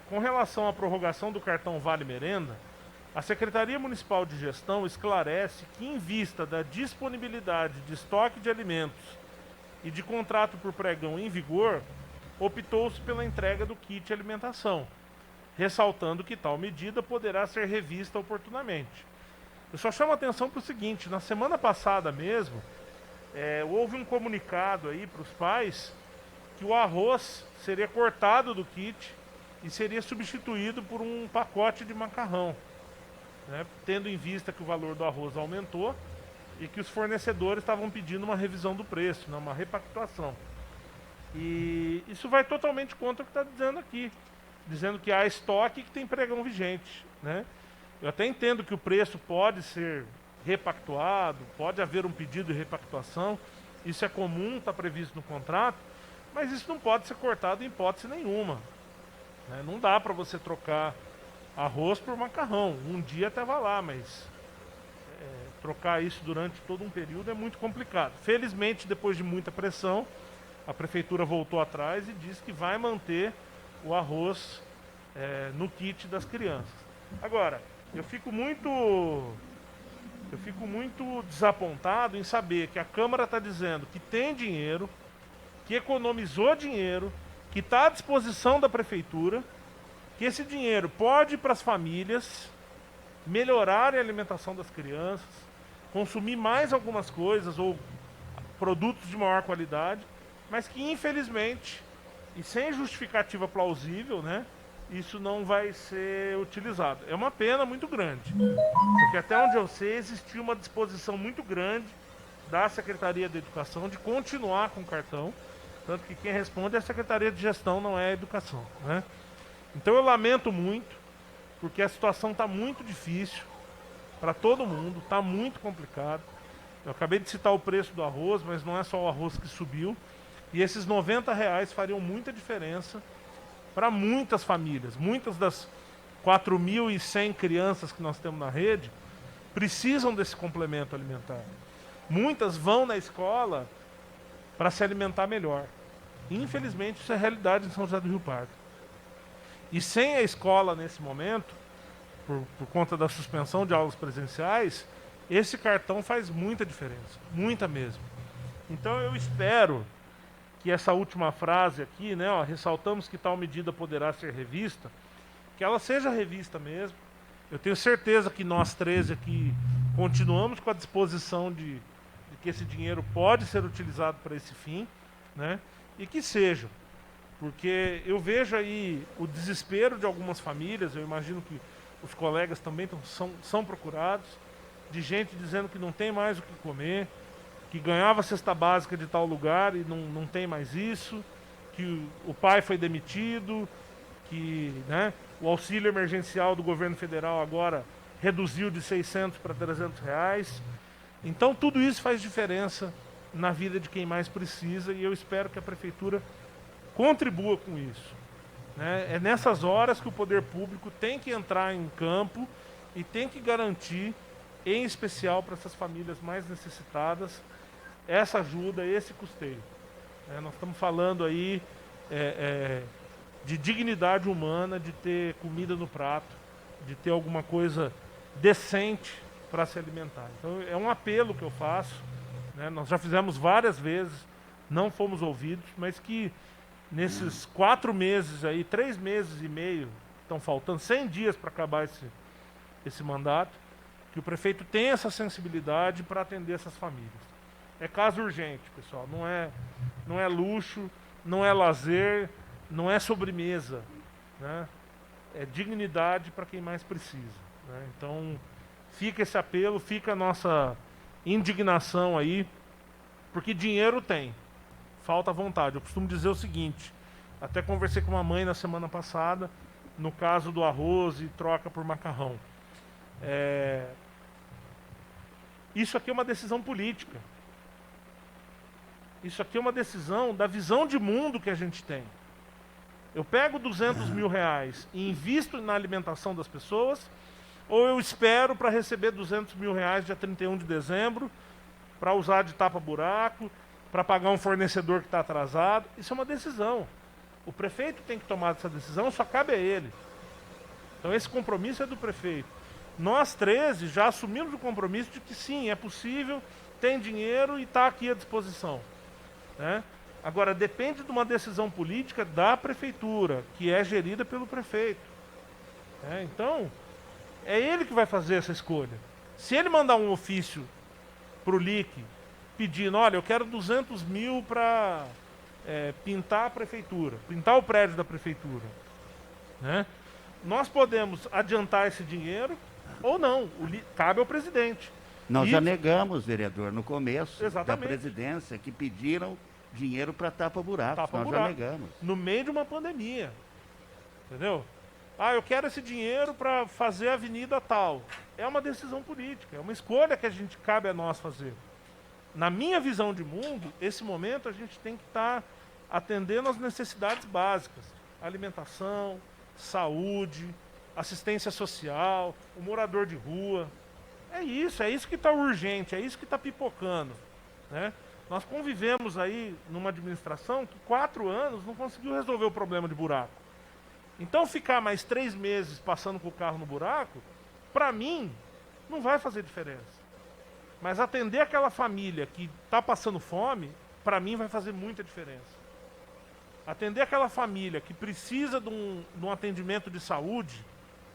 Com relação à prorrogação do cartão Vale Merenda, a Secretaria Municipal de Gestão esclarece que, em vista da disponibilidade de estoque de alimentos e de contrato por pregão em vigor, optou-se pela entrega do kit alimentação, ressaltando que tal medida poderá ser revista oportunamente. Eu só chamo a atenção para o seguinte: na semana passada mesmo, houve um comunicado aí para os pais que o arroz seria cortado do kit e seria substituído por um pacote de macarrão, né, tendo em vista que o valor do arroz aumentou e que os fornecedores estavam pedindo uma revisão do preço, né, uma repactuação. E isso vai totalmente contra o que está dizendo aqui, dizendo que há estoque e que tem pregão vigente, né? Eu até entendo que o preço pode ser repactuado, pode haver um pedido de repactuação, isso é comum, está previsto no contrato, mas isso não pode ser cortado em hipótese nenhuma, né? Não dá para você trocar arroz por macarrão, um dia até vai lá, mas trocar isso durante todo um período é muito complicado. Felizmente, depois de muita pressão, a prefeitura voltou atrás e disse que vai manter o arroz no kit das crianças. Agora, eu fico muito desapontado em saber que a Câmara está dizendo que tem dinheiro, que economizou dinheiro, que está à disposição da prefeitura, que esse dinheiro pode ir para as famílias melhorarem a alimentação das crianças, consumir mais algumas coisas ou produtos de maior qualidade, mas que, infelizmente, e sem justificativa plausível, né, isso não vai ser utilizado. É uma pena muito grande, porque até onde eu sei, existiu uma disposição muito grande da Secretaria de Educação de continuar com o cartão, tanto que quem responde é a Secretaria de Gestão, não é a Educação, né? Então eu lamento muito, porque a situação está muito difícil para todo mundo, está muito complicado. Eu acabei de citar o preço do arroz, mas não é só o arroz que subiu. E esses R$90 fariam muita diferença para muitas famílias. Muitas das 4.100 crianças que nós temos na rede precisam desse complemento alimentar. Muitas vão na escola para se alimentar melhor. Infelizmente, isso é realidade em São José do Rio Pardo. E sem a escola nesse momento, por conta da suspensão de aulas presenciais, esse cartão faz muita diferença. Muita mesmo. Então eu espero que essa última frase aqui, né, ó, ressaltamos que tal medida poderá ser revista, que ela seja revista mesmo. Eu tenho certeza que nós 13 aqui continuamos com a disposição de que esse dinheiro pode ser utilizado para esse fim, né, e que seja. Porque eu vejo aí o desespero de algumas famílias, eu imagino que os colegas também são procurados, de gente dizendo que não tem mais o que comer, que ganhava cesta básica de tal lugar e não tem mais isso, que o pai foi demitido, que, né, o auxílio emergencial do governo federal agora reduziu de 600 para 300 reais. Então tudo isso faz diferença na vida de quem mais precisa e eu espero que a prefeitura contribua com isso, né? É nessas horas que o poder público tem que entrar em campo e tem que garantir, em especial para essas famílias mais necessitadas, essa ajuda, esse custeio. Nós estamos falando aí de dignidade humana, de ter comida no prato, de ter alguma coisa decente para se alimentar. Então é um apelo que eu faço, né? Nós já fizemos várias vezes, não fomos ouvidos, mas que nesses 4 meses aí, 3 meses e meio, estão faltando 100 dias para acabar esse mandato, que o prefeito tenha essa sensibilidade para atender essas famílias. É caso urgente, pessoal, não é luxo, não é lazer, não é sobremesa, né? É dignidade para quem mais precisa, né? Então, fica esse apelo, fica a nossa indignação aí, porque dinheiro tem, falta vontade. Eu costumo dizer o seguinte, até conversei com uma mãe na semana passada, no caso do arroz e troca por macarrão. Isso aqui é uma decisão política. Isso aqui é uma decisão da visão de mundo que a gente tem. Eu pego 200 mil reais e invisto na alimentação das pessoas, ou eu espero para receber 200 mil reais dia 31 de dezembro, para usar de tapa-buraco, para pagar um fornecedor que está atrasado. Isso é uma decisão. O prefeito tem que tomar essa decisão, só cabe a ele. Então esse compromisso é do prefeito. Nós 13 já assumimos o compromisso de que sim, é possível, tem dinheiro e está aqui à disposição, né? Agora, depende de uma decisão política da prefeitura, que é gerida pelo prefeito, né? Então, é ele que vai fazer essa escolha. Se ele mandar um ofício para o LIC pedindo, olha, eu quero 200 mil para pintar a prefeitura, pintar o prédio da prefeitura, né? Nós podemos adiantar esse dinheiro ou não, cabe ao presidente. Nós já negamos, vereador, no começo Exatamente. da presidência, que pediram dinheiro para tapa-buraco. Nós já negamos. No meio de uma pandemia. Entendeu? Ah, eu quero esse dinheiro para fazer a avenida tal. É uma decisão política, é uma escolha que cabe a nós fazer. Na minha visão de mundo, esse momento a gente tem que estar atendendo às necessidades básicas. Alimentação, saúde, assistência social, o morador de rua. É isso que está urgente, é isso que está pipocando, né? Nós convivemos aí numa administração que 4 anos não conseguiu resolver o problema de buraco. Então ficar mais 3 meses passando com o carro no buraco, para mim, não vai fazer diferença. Mas atender aquela família que está passando fome, para mim vai fazer muita diferença. Atender aquela família que precisa de um atendimento de saúde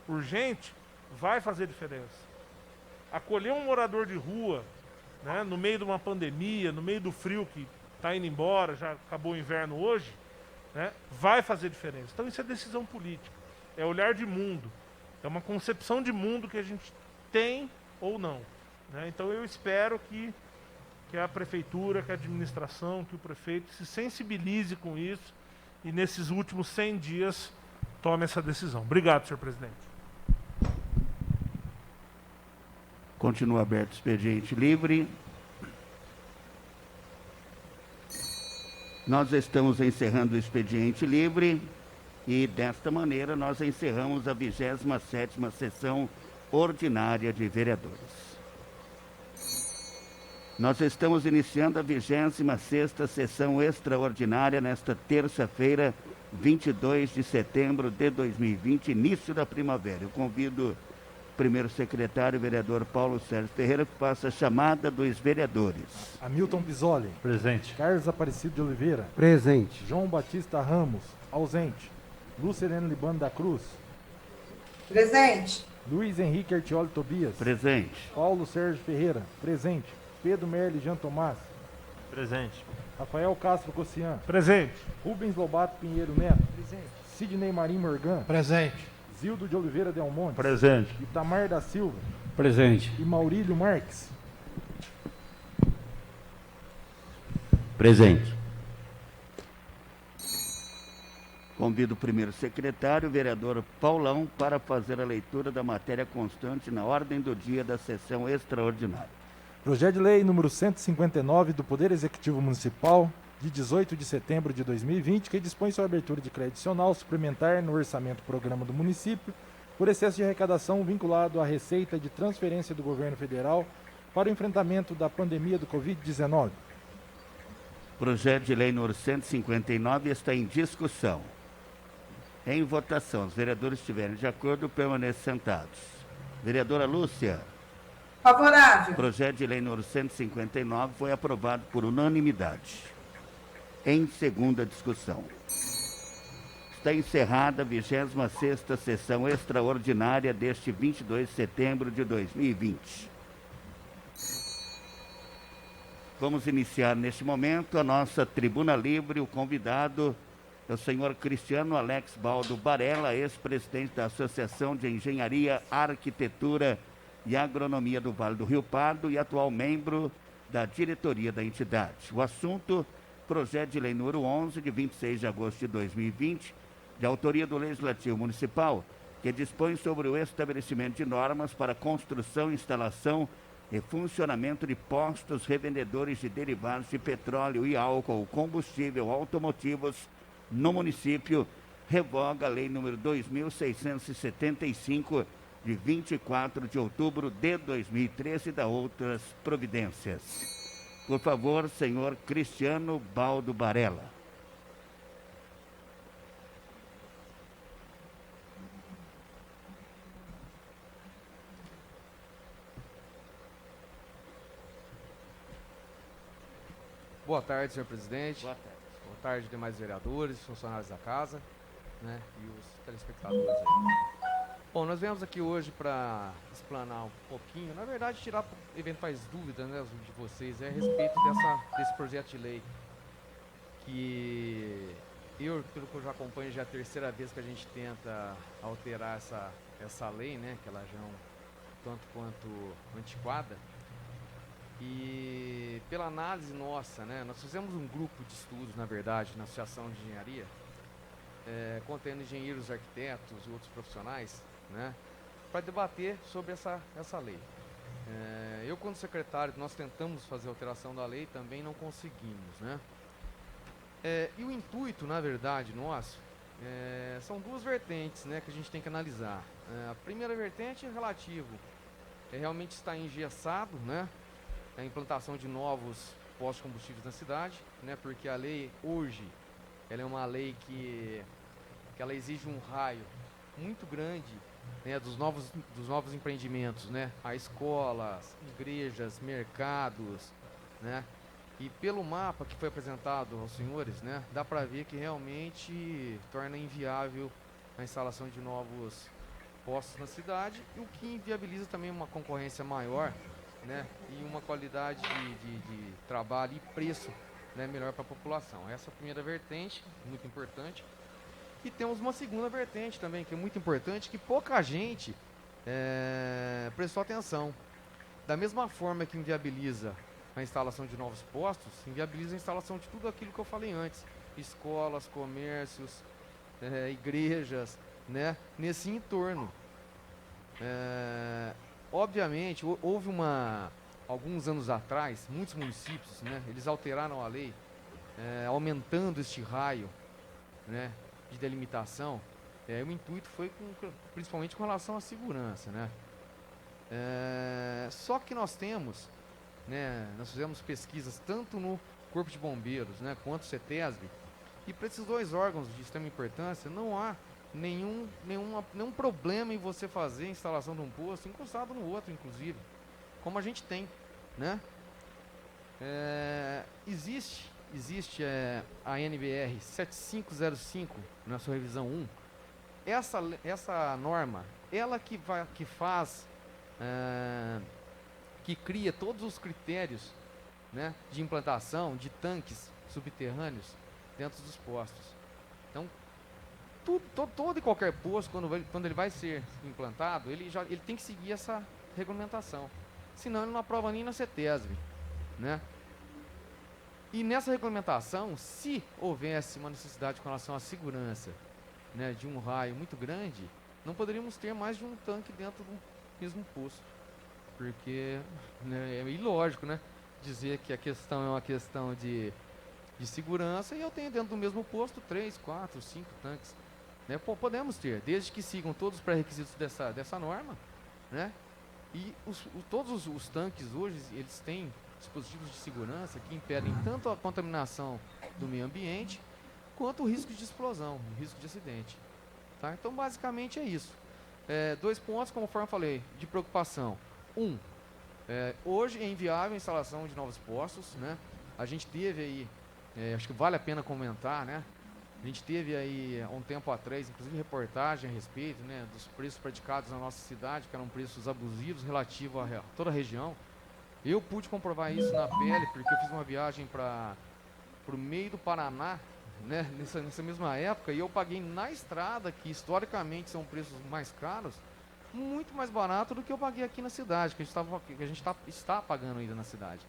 urgente, vai fazer diferença. Acolher um morador de rua, né, no meio de uma pandemia, no meio do frio que está indo embora, já acabou o inverno hoje, né, vai fazer diferença. Então isso é decisão política, é olhar de mundo, é uma concepção de mundo que a gente tem ou não, né? Então eu espero que a prefeitura, que a administração, que o prefeito se sensibilize com isso e nesses últimos 100 dias tome essa decisão. Obrigado, senhor presidente. Continua aberto o expediente livre. Nós estamos encerrando o expediente livre e, desta maneira, nós encerramos a 27ª sessão ordinária de vereadores. Nós estamos iniciando a 26ª sessão extraordinária nesta terça-feira, 22 de setembro de 2020, início da primavera. Eu convido primeiro secretário, vereador Paulo Sérgio Ferreira, que faça a chamada dos vereadores. Hamilton Bisoli. Presente. Carlos Aparecido de Oliveira. Presente. João Batista Ramos. Ausente. Lúcia Helena Libano da Cruz. Presente. Luiz Henrique Artioli Tobias. Presente. Paulo Sérgio Ferreira. Presente. Pedro Merli Jean Tomás. Presente. Rafael Castro Cossian. Presente. Rubens Lobato Pinheiro Neto. Presente. Sidney Marim Morgan. Presente. Zildo de Oliveira Del Monte. Presente. Itamar da Silva. Presente. E Maurílio Marques. Presente. Convido o primeiro secretário, o vereador Paulão, para fazer a leitura da matéria constante na ordem do dia da sessão extraordinária. Projeto de Lei número 159 do Poder Executivo Municipal, de 18 de setembro de 2020, que dispõe sobre a abertura de crédito adicional suplementar no orçamento programa do município por excesso de arrecadação vinculado à receita de transferência do governo federal para o enfrentamento da pandemia do Covid-19. Projeto de lei número 159 está em discussão. Em votação, os vereadores estiverem de acordo, permaneçam sentados. Vereadora Lúcia. Favorável. Projeto de lei número 159 foi aprovado por unanimidade. Em segunda discussão. Está encerrada a 26ª sessão extraordinária deste 22 de setembro de 2020. Vamos iniciar neste momento a nossa tribuna livre. O convidado é o senhor Cristiano Alex Baldo Barella, ex-presidente da Associação de Engenharia, Arquitetura e Agronomia do Vale do Rio Pardo e atual membro da diretoria da entidade. O assunto, projeto de lei número 11, de 26 de agosto de 2020, de autoria do Legislativo Municipal, que dispõe sobre o estabelecimento de normas para construção, instalação e funcionamento de postos revendedores de derivados de petróleo e álcool, combustível, automotivos no município, revoga a lei número 2.675, de 24 de outubro de 2013 e da outras providências. Por favor, senhor Cristiano Baldo Barella. Boa tarde, senhor presidente. Boa tarde. Boa tarde, demais vereadores, funcionários da casa, né, e os telespectadores aí. Bom, nós viemos aqui hoje para explanar um pouquinho, na verdade, tirar eventuais dúvidas, né, de vocês a respeito desse projeto de lei, que eu, pelo que eu já acompanho, já é a terceira vez que a gente tenta alterar essa lei, né, que ela já é um tanto quanto antiquada. E pela análise nossa, né, nós fizemos um grupo de estudos, na verdade, na Associação de Engenharia, contendo engenheiros, arquitetos e outros profissionais, né, para debater sobre essa lei. Eu, quando secretário, nós tentamos fazer a alteração da lei, também não conseguimos, né. E o intuito, na verdade, nosso, são duas vertentes, né, que a gente tem que analisar. A primeira vertente é relativo, realmente está engessado, né, a implantação de novos postos de combustíveis na cidade, né, porque a lei hoje, ela é uma lei que ela exige um raio muito grande, né, dos novos empreendimentos, né, a escolas, igrejas, mercados, né, e pelo mapa que foi apresentado aos senhores, né, dá para ver que realmente torna inviável a instalação de novos postos na cidade, e o que inviabiliza também uma concorrência maior, né, e uma qualidade de trabalho e preço, né, melhor para a população. Essa é a primeira vertente, muito importante. E temos uma segunda vertente também, que é muito importante, que pouca gente prestou atenção. Da mesma forma que inviabiliza a instalação de novos postos, inviabiliza a instalação de tudo aquilo que eu falei antes. Escolas, comércios, igrejas, né, nesse entorno. Obviamente, houve alguns anos atrás, muitos municípios, né, eles alteraram a lei, aumentando este raio, né, de delimitação. O intuito foi principalmente com relação à segurança, né. Só que nós temos, né, nós fizemos pesquisas tanto no Corpo de Bombeiros, né, quanto o CETESB, e para esses dois órgãos de extrema importância não há nenhum problema em você fazer a instalação de um posto encostado no outro, inclusive, como a gente tem, né? Existe a NBR 7505 na sua revisão 1. Essa norma, ela que faz, que cria todos os critérios, né, de implantação de tanques subterrâneos dentro dos postos. Então, todo e qualquer posto, quando ele vai ser implantado, ele tem que seguir essa regulamentação. Senão ele não aprova nem na CETESB, né? E nessa regulamentação, se houvesse uma necessidade com relação à segurança, né, de um raio muito grande, não poderíamos ter mais de um tanque dentro do mesmo posto. Porque, né, é ilógico, né, dizer que a questão é uma questão de segurança e eu tenho dentro do mesmo posto 3, 4, 5 tanques. Né? Podemos ter, desde que sigam todos os pré-requisitos dessa norma, né? E todos os tanques hoje, eles têm dispositivos de segurança que impedem tanto a contaminação do meio ambiente quanto o risco de explosão, o risco de acidente. Tá? Então, basicamente é isso. 2 pontos, conforme eu falei, de preocupação. Hoje é inviável a instalação de novos postos, né? A gente teve aí, acho que vale a pena comentar, né? A gente teve aí, há um tempo atrás, inclusive reportagem a respeito, né, dos preços praticados na nossa cidade, que eram preços abusivos relativos a toda a região. Eu pude comprovar isso na pele, porque eu fiz uma viagem para o meio do Paraná, né, nessa mesma época, e eu paguei na estrada, que historicamente são preços mais caros, muito mais barato do que eu paguei aqui na cidade, que a gente está pagando ainda na cidade,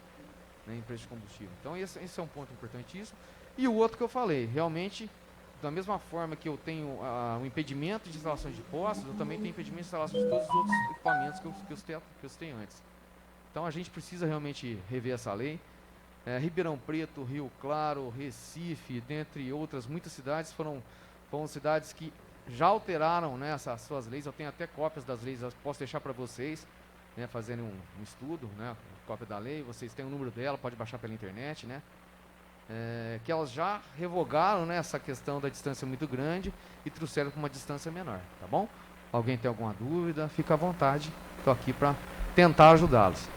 né, em preço de combustível. Então esse é um ponto importantíssimo. E o outro que eu falei, realmente, da mesma forma que eu tenho o impedimento de instalação de postos, eu também tenho impedimento de instalação de todos os outros equipamentos que eu tenho antes. Então a gente precisa realmente rever essa lei. Ribeirão Preto, Rio Claro, Recife, dentre outras muitas cidades, foram cidades que já alteraram, né, essas suas leis. Eu tenho até cópias das leis, eu posso deixar para vocês, né, fazerem um estudo, né, cópia da lei. Vocês têm o número dela, pode baixar pela internet, né? Que elas já revogaram, né, essa questão da distância muito grande e trouxeram para uma distância menor, tá bom? Alguém tem alguma dúvida? Fica à vontade, estou aqui para tentar ajudá-los.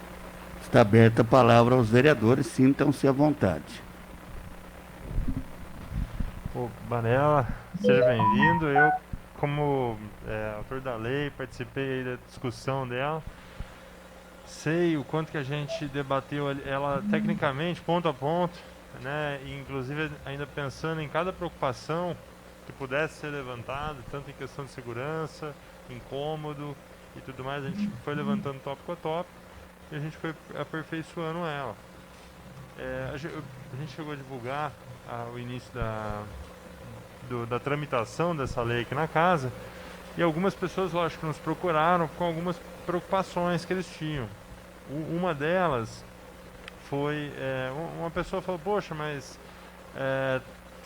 Está aberta a palavra aos vereadores, sintam-se à vontade. Banella, seja bem-vindo. Eu, como autor da lei, participei da discussão dela. Sei o quanto que a gente debateu ela tecnicamente, ponto a ponto, né? E, inclusive, ainda pensando em cada preocupação que pudesse ser levantada, tanto em questão de segurança, incômodo e tudo mais, a gente foi levantando tópico a tópico e a gente foi aperfeiçoando ela. A gente chegou a divulgar o início da tramitação dessa lei aqui na casa, e algumas pessoas, lógico, nos procuraram com algumas preocupações que eles tinham. Uma delas foi, uma pessoa falou, poxa, mas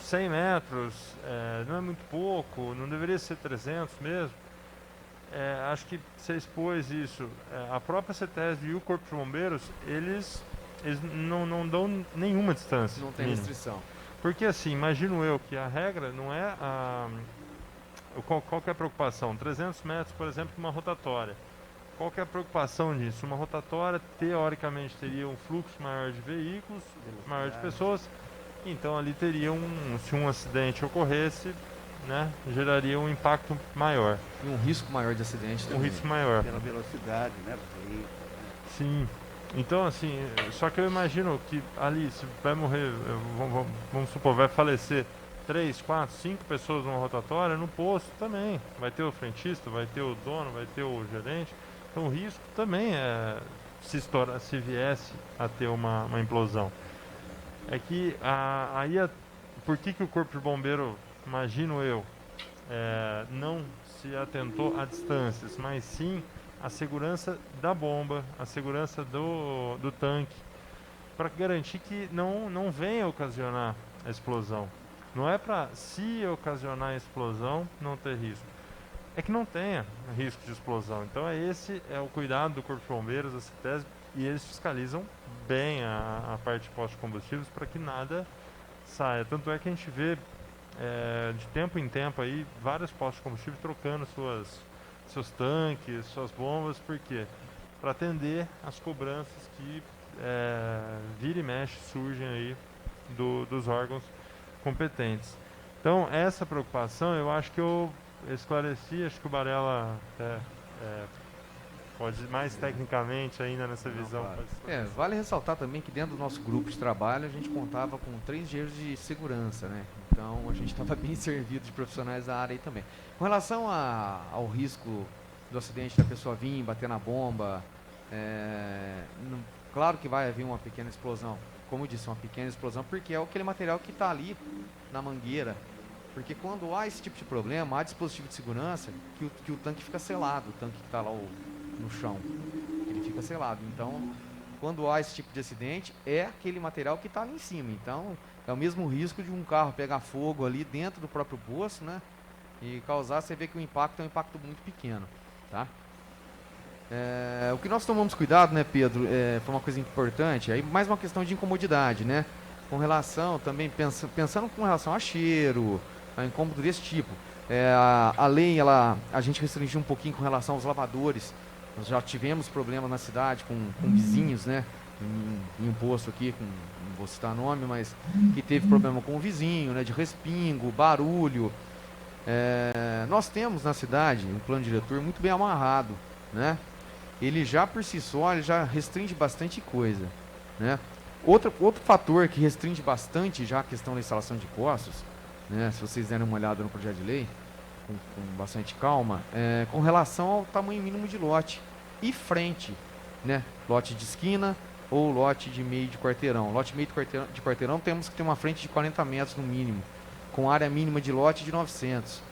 100 metros não é muito pouco, não deveria ser 300 mesmo? Acho que você expôs isso. A própria CETESB e o Corpo de Bombeiros, eles não dão nenhuma distância. Não tem restrição. Porque assim, imagino eu que a regra não é qual que é a preocupação? 300 metros, por exemplo, uma rotatória. Qual que é a preocupação disso? Uma rotatória, teoricamente, teria um fluxo maior de veículos, maior de pessoas. Então ali teria se um acidente ocorresse, né, geraria um impacto maior. E um risco maior de acidente também. Um risco maior. Pela velocidade, né? Sim. Então, assim, só que eu imagino que ali, se vai morrer, vamos supor, vai falecer 3, 4, 5 pessoas numa rotatória, no posto também. Vai ter o frentista, vai ter o dono, vai ter o gerente. Então o risco também se viesse a ter uma implosão. É que por que o Corpo de Bombeiro, imagino eu, não se atentou a distâncias, mas sim a segurança da bomba, a segurança do tanque, para garantir que não venha ocasionar a explosão. Não é para, se ocasionar a explosão, não ter risco. É que não tenha risco de explosão. Então esse é o cuidado do Corpo de Bombeiros, da CETESB, e eles fiscalizam bem a parte de postos de combustíveis para que nada saia. Tanto é que a gente vê de tempo em tempo aí, vários postos de combustível trocando seus tanques, suas bombas, por quê? Para atender as cobranças que vira e mexe surgem aí dos órgãos competentes. Então, essa preocupação eu acho que eu esclareci, acho que o Barella pode ir mais tecnicamente ainda nessa visão. Claro. Vale ressaltar também que dentro do nosso grupo de trabalho a gente contava com 3 engenheiros de segurança, né? Então a gente estava bem servido de profissionais da área aí também. Com relação ao risco do acidente da pessoa vir, bater na bomba, claro que vai haver uma pequena explosão. Como eu disse, uma pequena explosão, porque é aquele material que está ali na mangueira. Porque quando há esse tipo de problema, há dispositivo de segurança que o tanque fica selado, o tanque que está lá no chão, ele fica selado. Então, quando há esse tipo de acidente, é aquele material que está ali em cima. Então, é o mesmo risco de um carro pegar fogo ali dentro do próprio poço, né? E causar, você vê que o impacto é um impacto muito pequeno, tá? O que nós tomamos cuidado, né, Pedro, foi uma coisa importante, aí mais uma questão de incomodidade, né? Com relação também, pensando com relação a cheiro, a incômodo desse tipo. A lei, a gente restringiu um pouquinho com relação aos lavadores. Nós já tivemos problemas na cidade com vizinhos, né? Em um posto aqui, não vou citar nome, mas que teve problema com o vizinho, né? De respingo, barulho. Nós temos na cidade um plano diretor muito bem amarrado, né? Ele já por si só, ele já restringe bastante coisa, né? Outro fator que restringe bastante já a questão da instalação de postos, né? Se vocês derem uma olhada no projeto de lei, com bastante calma, com relação ao tamanho mínimo de lote e frente, né? Lote de esquina ou lote de meio de quarteirão. Lote meio de quarteirão temos que ter uma frente de 40 metros no mínimo, com área mínima de lote de 900.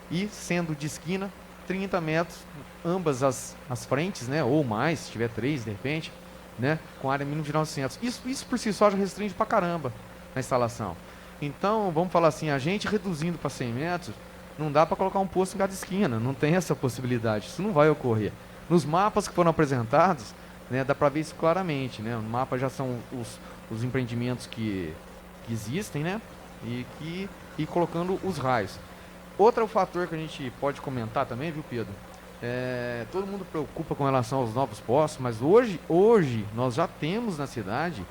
E sendo de esquina, 30 metros, ambas as frentes, né? Ou mais, se tiver 3 de repente, né? Com área mínima de 900. Isso por si só já restringe pra caramba na instalação. Então, vamos falar assim, a gente reduzindo para 100 metros, não dá para colocar um posto em cada esquina, não tem essa possibilidade, isso não vai ocorrer. Nos mapas que foram apresentados, né, dá para ver isso claramente, né? No mapa já são os empreendimentos que existem, né? E colocando os raios. Outro fator que a gente pode comentar também, viu, Pedro? Todo mundo preocupa com relação aos novos postos, mas hoje nós já temos na cidade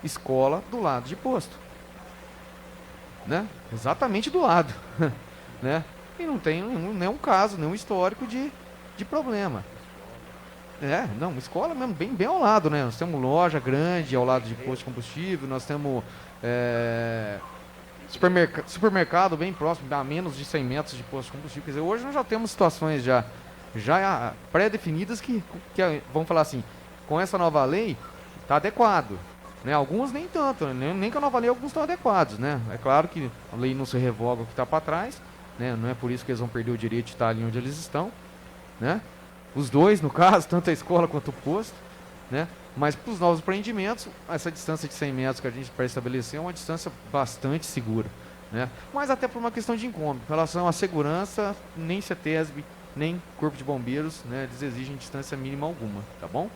escola do lado de posto, né? Exatamente do lado, né? E não tem nenhum caso, nenhum histórico de problema. Não, escola mesmo, bem ao lado, né? Nós temos loja grande ao lado de posto de combustível, nós temos supermercado bem próximo, a menos de 100 metros de posto de combustível. Quer dizer, hoje nós já temos situações já pré-definidas que vamos falar assim, com essa nova lei, está adequado. Né? Alguns nem tanto, nem com a nova lei alguns estão adequados. Né? É claro que a lei não se revoga o que está para trás, né? Não é por isso que eles vão perder o direito de estar ali onde eles estão. Né? Os dois, no caso, tanto a escola quanto o posto. Né? Mas para os novos empreendimentos, essa distância de 100 metros que a gente pré-estabeleceu é uma distância bastante segura. Né? Mas até por uma questão de incômodo. Em relação à segurança, nem CETESB, nem Corpo de Bombeiros, né, eles exigem distância mínima alguma. Tá bom?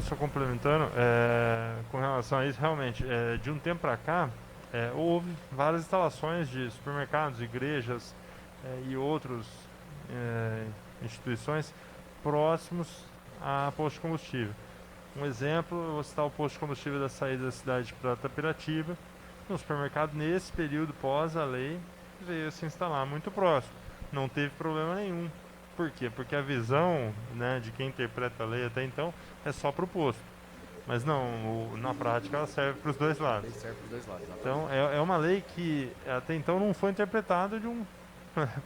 Só complementando, com relação a isso, realmente, de um tempo para cá, houve várias instalações de supermercados, igrejas e outras instituições próximos a posto de combustível. Um exemplo, eu vou citar o posto de combustível da saída da cidade para Itapirativa. No supermercado, nesse período pós a lei, veio se instalar muito próximo. Não teve problema nenhum. Por quê? Porque a visão, né, de quem interpreta a lei até então é só para o posto. Mas não, na prática ela serve para os dois lados. Então é uma lei que até então não foi interpretada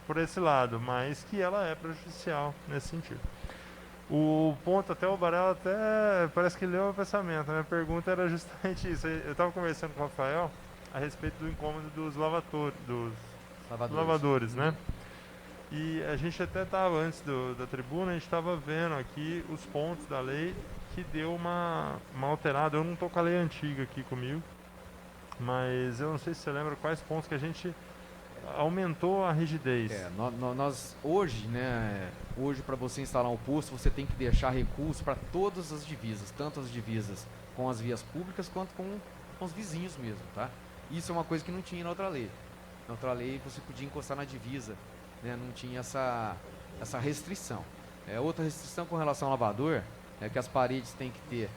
por esse lado, mas que ela é prejudicial nesse sentido. O ponto, até o Barella parece que leu o pensamento. A minha pergunta era justamente isso. Eu estava conversando com o Rafael a respeito do incômodo dos lavadores, né? E a gente até estava, antes da tribuna, a gente estava vendo aqui os pontos da lei que deu uma alterada. Eu não estou com a lei antiga aqui comigo, mas eu não sei se você lembra quais pontos que a gente aumentou a rigidez. Nós hoje, né, para você instalar um posto, você tem que deixar recurso para todas as divisas, tanto as divisas com as vias públicas quanto com os vizinhos mesmo, tá? Isso é uma coisa que não tinha na outra lei. Na outra lei você podia encostar na divisa, né? Não tinha essa restrição. Outra restrição com relação ao lavador é que as paredes tem que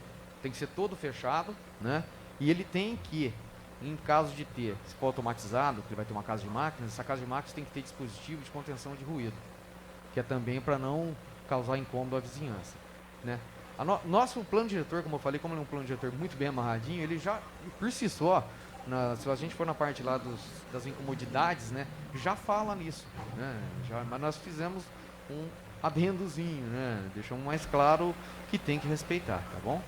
ser todo fechado, né? E ele tem que, em caso de ter, se for automatizado, que ele vai ter uma casa de máquinas, essa casa de máquinas tem que ter dispositivo de contenção de ruído, que é também para não causar incômodo à vizinhança, né? Nosso plano diretor, como eu falei, como ele é um plano diretor muito bem amarradinho, ele já, por si só, se a gente for na parte lá das incomodidades, né, já fala nisso, né? Mas nós fizemos um adendozinho, né? Deixamos mais claro que tem que respeitar, tá bom?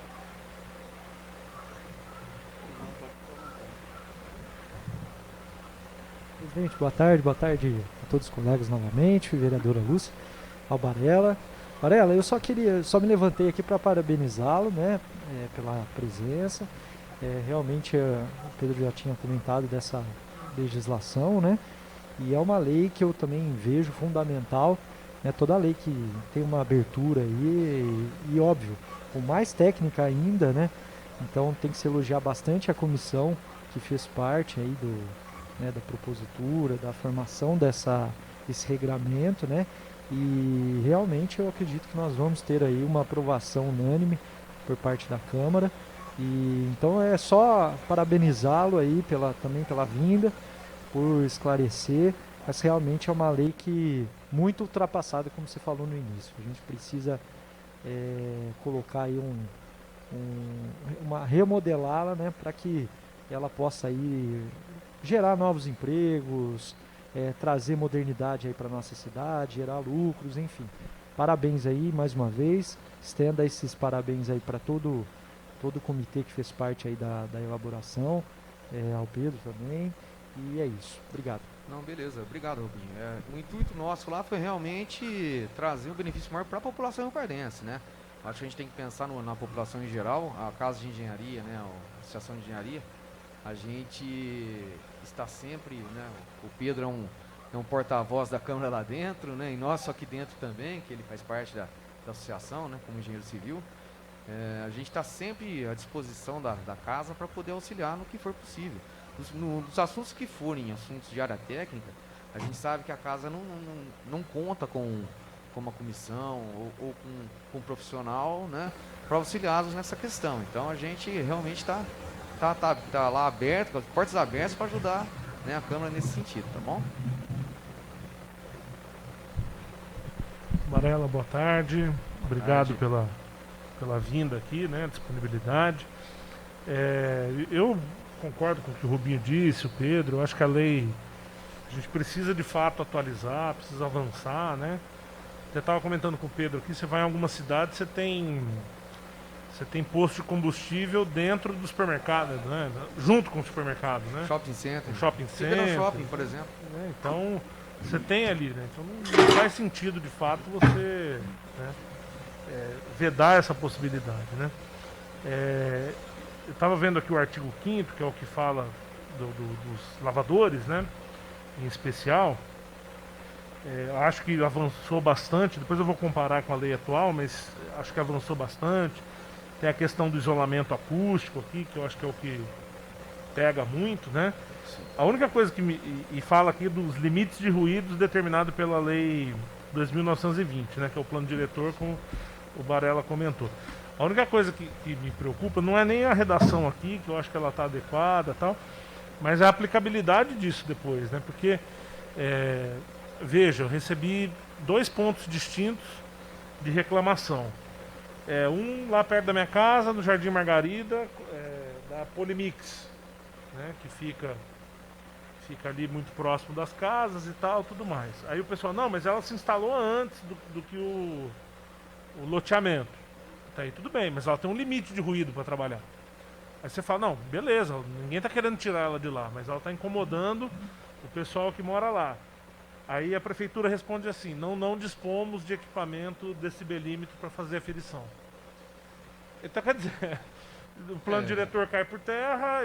Presidente, boa tarde a todos os colegas novamente, vereadora Lúcia, ao Barella. Barella, eu só me levantei aqui para parabenizá-lo, né, pela presença. Realmente o Pedro já tinha comentado dessa legislação, né, e é uma lei que eu também vejo fundamental, né, toda lei que tem uma abertura aí, e óbvio, com mais técnica ainda, né, então tem que se elogiar bastante a comissão que fez parte aí da propositura, da formação desse regramento, né? E realmente eu acredito que nós vamos ter aí uma aprovação unânime por parte da Câmara. E então é só parabenizá-lo aí também pela vinda, por esclarecer. Mas realmente é uma lei que muito ultrapassada, como você falou no início. A gente precisa colocar aí remodelá-la, né, para que ela possa aí gerar novos empregos, trazer modernidade aí para nossa cidade, gerar lucros, enfim. Parabéns aí mais uma vez, estenda esses parabéns aí para todo o comitê que fez parte aí da elaboração, ao Pedro também, e é isso. Obrigado. Não, beleza, obrigado, Rubinho. O intuito nosso lá foi realmente trazer um benefício maior para a população riopardense, né? Acho que a gente tem que pensar na população em geral, a Casa de Engenharia, né, a Associação de Engenharia. A gente está sempre, né, o Pedro é um porta-voz da Câmara lá dentro, né, e nós aqui dentro também, que ele faz parte da associação, né, como engenheiro civil. A gente está sempre à disposição da casa para poder auxiliar no que for possível. Nos assuntos que forem assuntos de área técnica, a gente sabe que a casa não conta com uma comissão ou com um profissional, né, para auxiliá-los nessa questão. Então a gente realmente está lá aberto, com as portas abertas para ajudar, né, a Câmara nesse sentido, tá bom? Barella, boa tarde. Obrigado pela vinda aqui, né, disponibilidade. Eu concordo com o que o Rubinho disse, o Pedro. Eu acho que a lei, a gente precisa de fato atualizar, precisa avançar, né? Eu estava comentando com o Pedro aqui, você vai em alguma cidade, você tem posto de combustível dentro do supermercado, né? Junto com o supermercado, né? Shopping center. Shopping Fica center. no shopping, por exemplo. Então, você tem ali, né? Então não faz sentido, de fato, você, né, vedar essa possibilidade, né? Eu estava vendo aqui o artigo 5º, que é o que fala dos lavadores, né? Em especial. Acho que avançou bastante, depois eu vou comparar com a lei atual, mas acho que avançou bastante. Tem a questão do isolamento acústico aqui, que eu acho que é o que pega muito, né? A única coisa que fala aqui dos limites de ruídos determinado pela lei 2.920, né? Que é o plano diretor, como o Barella comentou. A única coisa que me preocupa não é nem a redação aqui, que eu acho que ela está adequada e tal, mas a aplicabilidade disso depois, né? Porque, veja, eu recebi 2 pontos distintos de reclamação. Um lá perto da minha casa, no Jardim Margarida, da Polimix, né, que fica ali muito próximo das casas e tal, tudo mais. Aí o pessoal, não, mas ela se instalou antes do que o loteamento. Tá aí, tudo bem, mas ela tem um limite de ruído para trabalhar. Aí você fala, não, beleza, ninguém está querendo tirar ela de lá, mas ela está incomodando o pessoal que mora lá. Aí a prefeitura responde assim, não dispomos de equipamento decibelímetro para fazer aferição. Então, quer dizer, o plano diretor cai por terra,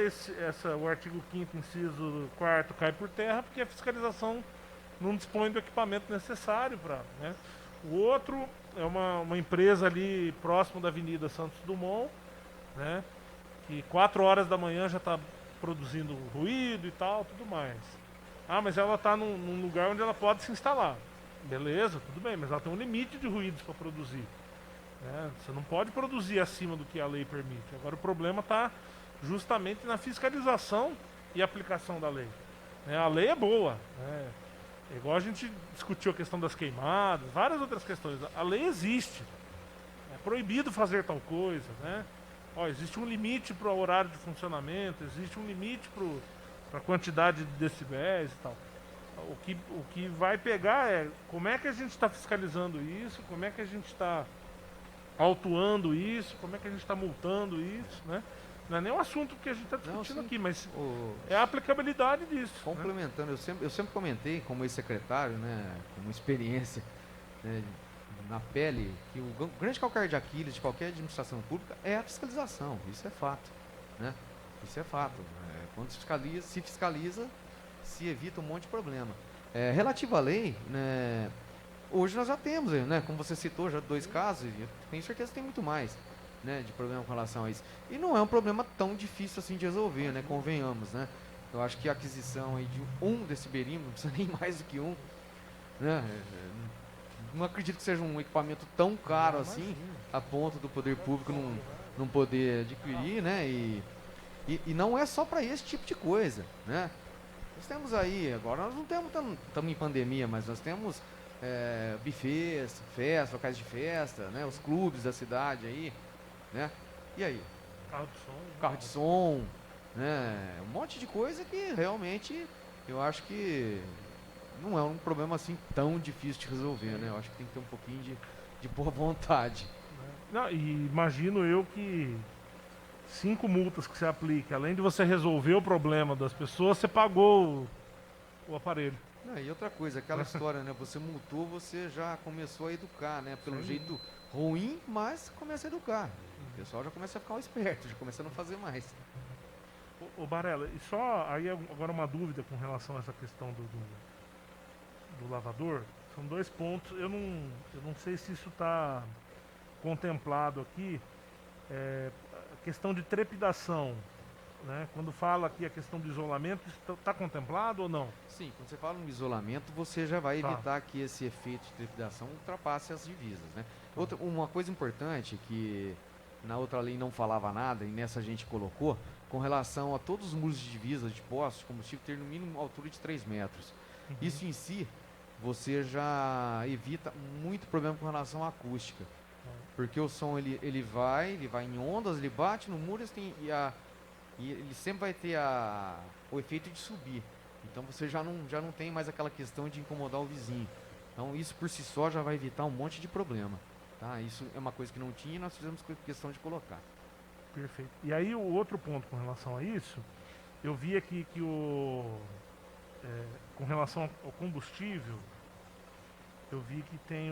o artigo 5º, inciso 4º cai por terra, porque a fiscalização não dispõe do equipamento necessário para, né? O outro é uma empresa ali próximo da Avenida Santos Dumont, né? Que 4 horas da manhã já está produzindo ruído e tal, tudo mais. Ah, mas ela está num lugar onde ela pode se instalar. Beleza, tudo bem, mas ela tem um limite de ruídos para produzir. Né? Você não pode produzir acima do que a lei permite. Agora o problema está justamente na fiscalização e aplicação da lei. Né? A lei é boa. Né? É igual a gente discutiu a questão das queimadas, várias outras questões. A lei existe. É proibido fazer tal coisa. Né? Ó, existe um limite para o horário de funcionamento, existe um limite para a quantidade de decibéis e tal. O que vai pegar é como é que a gente está fiscalizando isso, como é que a gente está autuando isso, como é que a gente está multando isso, né? Não é nem um assunto que a gente está discutindo aqui, mas é a aplicabilidade disso. Complementando, né? eu sempre comentei como ex-secretário, né, como experiência, né, na pele, que o grande calcanhar de Aquiles de qualquer administração pública é a fiscalização. Isso é fato, né? Isso é fato. Quando se fiscaliza, se evita um monte de problema. Relativo à lei, né, hoje nós já temos, né, como você citou, já 2 casos, e eu tenho certeza que tem muito mais, né, de problema com relação a isso. E não é um problema tão difícil assim de resolver, né, convenhamos, né. Eu acho que a aquisição aí de um deciberímetro, não precisa nem mais do que um, né, não acredito que seja um equipamento tão caro assim, a ponto do poder público não poder adquirir, né, e não é só para esse tipo de coisa, né. Nós temos aí, agora nós não estamos em pandemia, mas nós temos buffets, festas, locais de festa, né, os clubes da cidade aí, né, e aí? Carro de som, né, um monte de coisa que realmente eu acho que não é um problema assim tão difícil de resolver, né, eu acho que tem que ter um pouquinho de boa vontade. Não, e imagino eu que 5 multas que você aplica, além de você resolver o problema das pessoas, você pagou o aparelho. E outra coisa, aquela história, né? Você multou, você já começou a educar, né? Pelo jeito ruim, mas começa a educar. O pessoal já começa a ficar esperto, já começa a não fazer mais. Ô Barella, e só aí agora uma dúvida com relação a essa questão do lavador. São 2 pontos, eu não sei se isso está contemplado aqui. A questão de trepidação, né? Quando fala aqui a questão do isolamento, isso está contemplado ou não? Sim, quando você fala no isolamento, você já vai evitar que esse efeito de trepidação ultrapasse as divisas, né? Uma coisa importante que na outra lei não falava nada e nessa a gente colocou, com relação a todos os muros de divisas de postos de combustível ter no mínimo altura de 3 metros. Isso em si, você já evita muito problema com relação à acústica. Porque o som ele vai em ondas, ele bate no muro e ele sempre vai ter o efeito de subir. Então você já não tem mais aquela questão de incomodar o vizinho. Então isso por si só já vai evitar um monte de problema. Tá? Isso é uma coisa que não tinha e nós fizemos questão de colocar. Perfeito. E aí o outro ponto com relação a isso, eu vi aqui que com relação ao combustível, eu vi que tem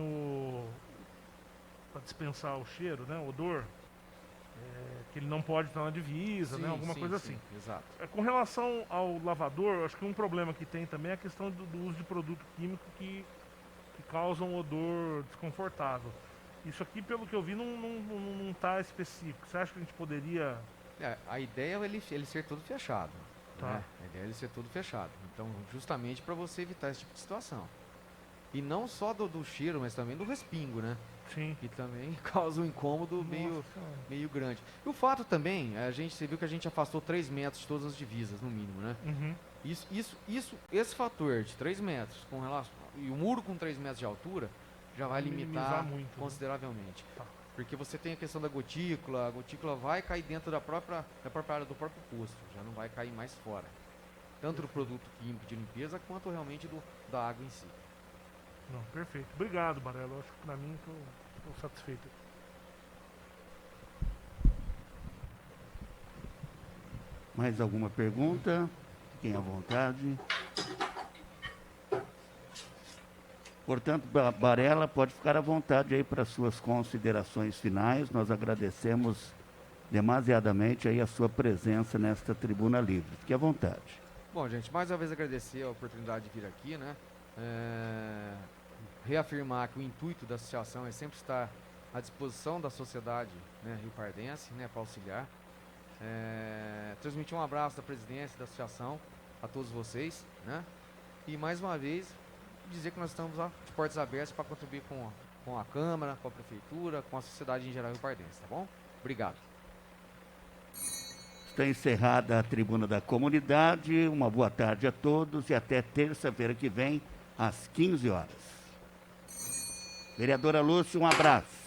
para dispensar o cheiro, né, o odor, que ele não pode estar na divisa, né, alguma coisa assim. Exato. Com relação ao lavador, acho que um problema que tem também é a questão do uso de produto químico que causa um odor desconfortável. Isso aqui, pelo que eu vi, não está específico. Você acha que a gente poderia... A ideia é ele ser todo fechado. Tá. Né? A ideia é ele ser todo fechado. Então, justamente para você evitar esse tipo de situação. E não só do cheiro, mas também do respingo, né? Sim. Que também causa um incômodo meio grande. E o fato também, você viu que a gente afastou 3 metros de todas as divisas, no mínimo, né? Esse fator de 3 metros com relação, e o muro com 3 metros de altura já vai limitar muito, consideravelmente. Tá. Porque você tem a questão da gotícula, a gotícula vai cair dentro da própria área do próprio posto, já não vai cair mais fora. Tanto do produto químico de limpeza, quanto realmente da água em si. Não, perfeito. Obrigado, Barella. Acho que pra mim estou satisfeito. Mais alguma pergunta? Fiquem à vontade. Portanto, Barella, pode ficar à vontade aí para suas considerações finais. Nós agradecemos demasiadamente aí a sua presença nesta tribuna livre. Fique à vontade. Bom, gente, mais uma vez agradecer a oportunidade de vir aqui, né? Reafirmar que o intuito da associação é sempre estar à disposição da sociedade, né, riopardense, né, para auxiliar. Transmitir um abraço da presidência da associação a todos vocês, né? E mais uma vez dizer que nós estamos de portas abertas para contribuir com a Câmara, com a Prefeitura, com a sociedade em geral riopardense, tá bom? Obrigado. Está encerrada a tribuna da comunidade. Uma boa tarde a todos e até terça-feira que vem, às 15 horas. Vereadora Lúcia, um abraço.